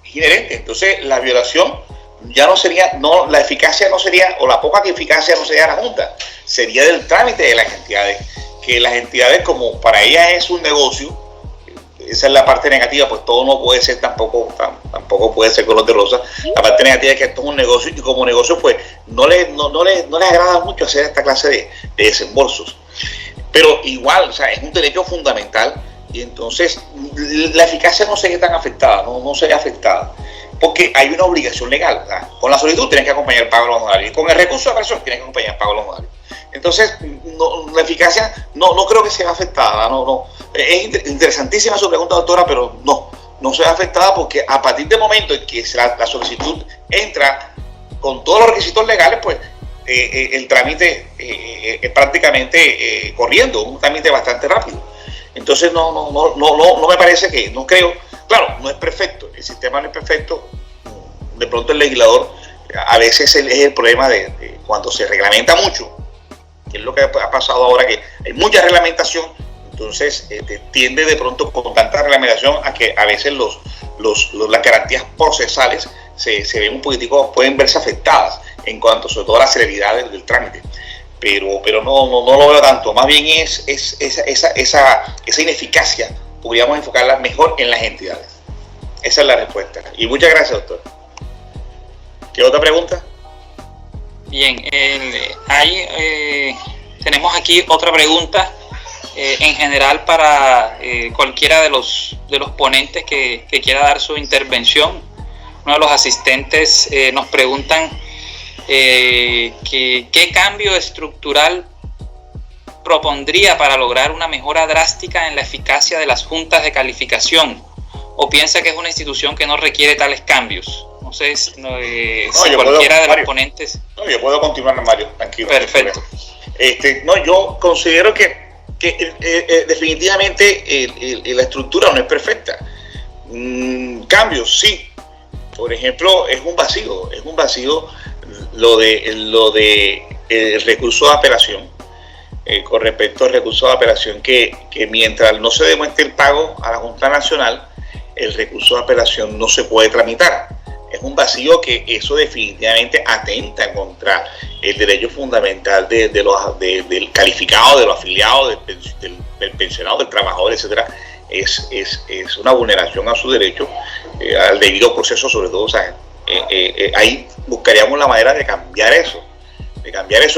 es inherente. Entonces la violación ya no sería, la eficacia no sería, o la poca eficacia no sería de la Junta, sería del trámite de las entidades, que las entidades, como para ellas es un negocio, esa es la parte negativa, pues todo no puede ser tampoco puede ser color de rosa. La parte negativa es que esto es un negocio, y como negocio pues no les agrada mucho hacer esta clase de desembolsos, pero igual, o sea, es un derecho fundamental, y entonces la eficacia no sería tan afectada, no sería afectada, porque hay una obligación legal, ¿verdad? Con la solicitud tienes que acompañar el pago de los honorarios, y con el recurso de apelación tienes que acompañar el pago de los honorarios. Entonces, la eficacia no creo que sea afectada. Es interesantísima su pregunta, doctora, pero no se ve afectada porque a partir del momento en que la solicitud entra con todos los requisitos legales, pues el trámite es prácticamente corriendo, un trámite bastante rápido. Entonces no me parece que, no creo, claro, no es perfecto, el sistema no es perfecto, de pronto el legislador a veces es el problema de cuando se reglamenta mucho, que es lo que ha pasado ahora, que hay mucha reglamentación, entonces tiende de pronto con tanta reglamentación a que a veces las garantías procesales se ven un poquitico, pueden verse afectadas en cuanto sobre todo a la celeridad del trámite, pero no lo veo tanto, más bien es esa ineficacia, podríamos enfocarla mejor en las entidades. Esa es la respuesta. Y muchas gracias, doctor. ¿Qué otra pregunta? Bien, tenemos aquí otra pregunta en general para cualquiera de los ponentes que quiera dar su intervención. Uno de los asistentes nos preguntan qué cambio estructural propondría para lograr una mejora drástica en la eficacia de las juntas de calificación, o piensa que es una institución que no requiere tales cambios. No sé si cualquiera de los ponentes... No, yo puedo continuar, Mario, tranquilo. Perfecto. Yo considero que definitivamente la estructura no es perfecta. Cambios, sí. Por ejemplo, es un vacío lo de el recurso de apelación. Con respecto al recurso de apelación, que mientras no se demuestre el pago a la Junta Nacional, el recurso de apelación no se puede tramitar. Es un vacío que eso definitivamente atenta contra el derecho fundamental del calificado, de los afiliados, del pensionado, del trabajador, etcétera. Es una vulneración a su derecho, al debido proceso, sobre todo. O sea, ahí buscaríamos la manera de cambiar eso.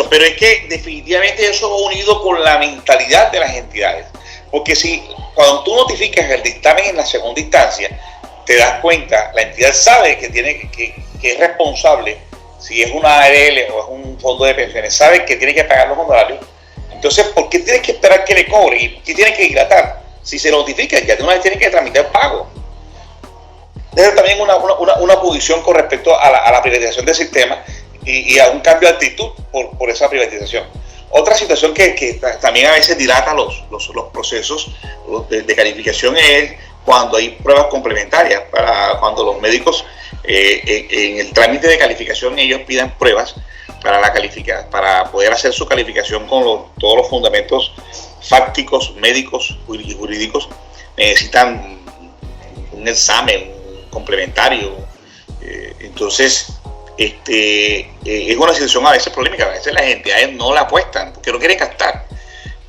Pero es que definitivamente eso va unido con la mentalidad de las entidades. Porque si cuando tú notificas el dictamen en la segunda instancia, te das cuenta, la entidad sabe que es responsable, si es una ARL o es un fondo de pensiones, sabe que tiene que pagar los honorarios. Entonces, ¿por qué tienes que esperar que le cobre? ¿Y qué tiene que dilatar? Si se notifica, ya de una vez tiene que tramitar pago. Es también una posición con respecto a la privatización del sistema y a un cambio de actitud por esa privatización. Otra situación que también a veces dilata los procesos de calificación es cuando hay pruebas complementarias, cuando los médicos en el trámite de calificación ellos pidan pruebas para poder hacer su calificación con todos los fundamentos fácticos, médicos y jurídicos, necesitan un examen complementario. Entonces es una situación a veces polémica, a veces las entidades no la apuestan porque no quieren gastar.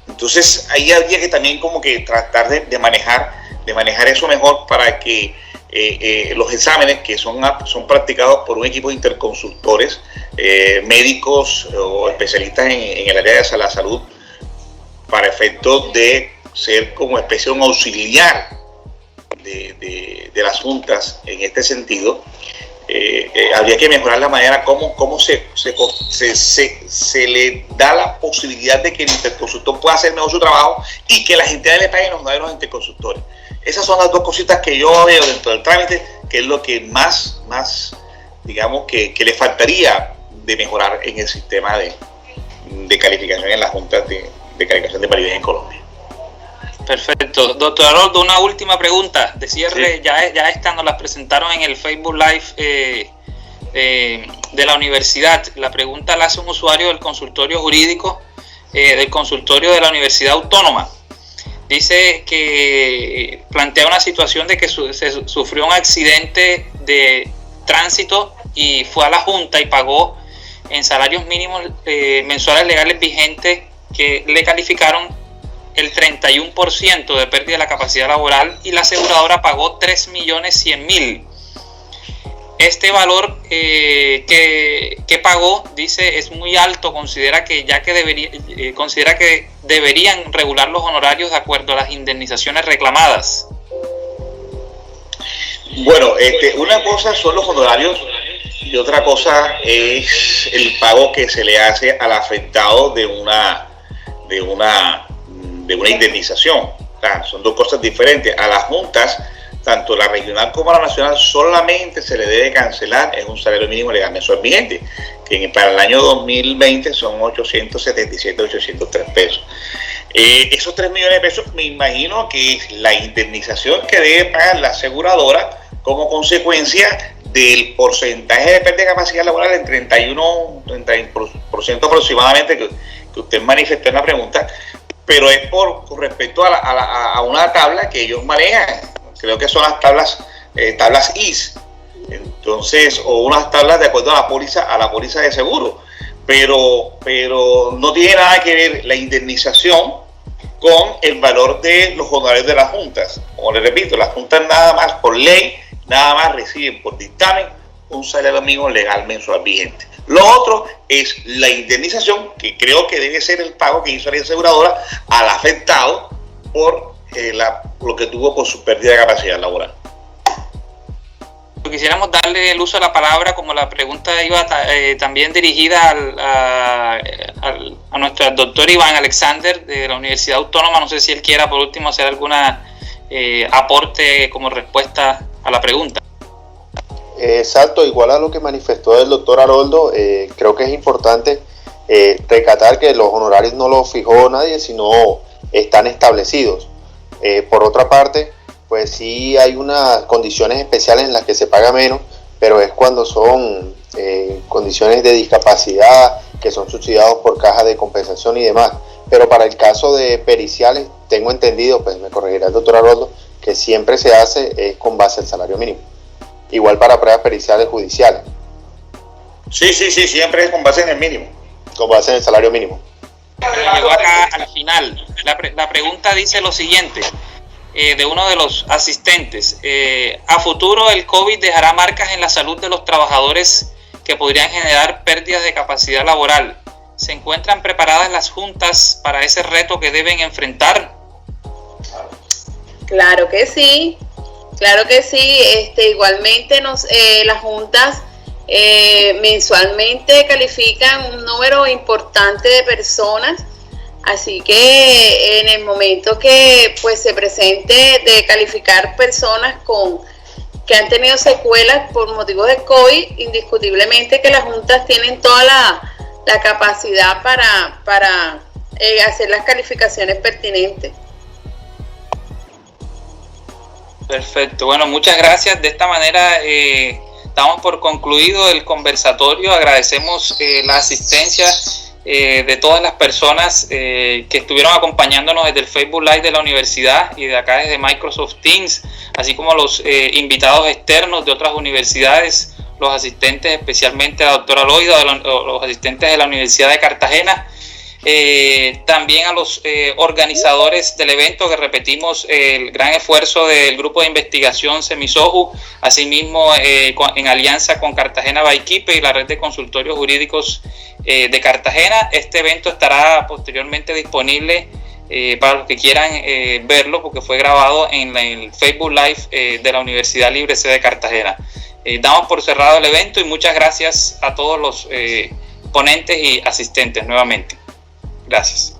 Entonces ahí habría que también como que tratar de manejar eso mejor para que los exámenes que son practicados por un equipo de interconsultores, médicos o especialistas en el área de la salud, para efectos de ser como especie de un auxiliar de las juntas en este sentido. Habría que mejorar la manera como se le da la posibilidad de que el interconsultor pueda hacer mejor su trabajo y que las entidades le paguen los honorarios a los interconsultores. Esas son las dos cositas que yo veo dentro del trámite, que es lo que más digamos, que le faltaría de mejorar en el sistema de calificación en las juntas de calificación de validez en Colombia. Perfecto. Doctor Haroldo, una última pregunta de cierre. Sí. Ya esta nos la presentaron en el Facebook Live de la universidad. La pregunta la hace un usuario del consultorio jurídico del consultorio de la Universidad Autónoma. Dice que plantea una situación de que se sufrió un accidente de tránsito y fue a la Junta y pagó en salarios mínimos mensuales legales vigentes que le calificaron el 31% de pérdida de la capacidad laboral y la aseguradora pagó 3.100.000. Este valor que pagó, dice, es muy alto, considera que deberían regular los honorarios de acuerdo a las indemnizaciones reclamadas. Bueno, una cosa son los honorarios y otra cosa es el pago que se le hace al afectado de una indemnización. O sea, son dos cosas diferentes. A las juntas, tanto la regional como la nacional, solamente se le debe cancelar es un salario mínimo legal mensual vigente, que para el año 2020 son 877.803 pesos. Esos 3 millones de pesos me imagino que es la indemnización que debe pagar la aseguradora como consecuencia del porcentaje de pérdida de capacidad laboral en 30% aproximadamente que usted manifestó en la pregunta, pero es por respecto a una tabla que ellos manejan. Creo que son las tablas IS, entonces, o unas tablas de acuerdo a la póliza de seguro, pero no tiene nada que ver la indemnización con el valor de los honorarios de las juntas. Como les repito, las juntas nada más por ley, nada más reciben por dictamen un salario mínimo legal mensual vigente. Lo otro es la indemnización, que creo que debe ser el pago que hizo la aseguradora al afectado por lo que tuvo por su pérdida de capacidad laboral. Quisiéramos darle el uso de la palabra, como la pregunta iba también dirigida a nuestro doctor Iván Alexander de la Universidad Autónoma. No sé si él quiera por último hacer alguna aporte como respuesta a la pregunta. Exacto, igual a lo que manifestó el doctor Haroldo, creo que es importante recatar que los honorarios no los fijó nadie, sino están establecidos. Por otra parte, pues sí hay unas condiciones especiales en las que se paga menos, pero es cuando son condiciones de discapacidad que son subsidiados por caja de compensación y demás. Pero para el caso de periciales, tengo entendido, pues me corregirá el doctor Haroldo, que siempre se hace con base al salario mínimo. Igual para pruebas periciales judiciales. Sí, siempre es con base en el mínimo. Con base en el salario mínimo. Llegó acá al final. La pregunta dice lo siguiente, de uno de los asistentes. A futuro el COVID dejará marcas en la salud de los trabajadores que podrían generar pérdidas de capacidad laboral. ¿Se encuentran preparadas las juntas para ese reto que deben enfrentar? Claro que sí. Igualmente las juntas mensualmente califican un número importante de personas, así que en el momento que pues se presente de calificar personas que han tenido secuelas por motivos de COVID, indiscutiblemente que las juntas tienen toda la capacidad para hacer las calificaciones pertinentes. Perfecto, bueno, muchas gracias. De esta manera damos por concluido el conversatorio. Agradecemos la asistencia de todas las personas que estuvieron acompañándonos desde el Facebook Live de la universidad y de acá desde Microsoft Teams, así como los invitados externos de otras universidades, los asistentes, especialmente la doctora Loida, los asistentes de la Universidad de Cartagena. También a los organizadores del evento, que repetimos el gran esfuerzo del grupo de investigación Semisoju, asimismo en alianza con Cartagena Baiquipe y la red de consultorios jurídicos de Cartagena. Este evento estará posteriormente disponible para los que quieran verlo, porque fue grabado en el Facebook Live de la Universidad Libre C de Cartagena. Damos por cerrado el evento y muchas gracias a todos los ponentes y asistentes nuevamente. Gracias.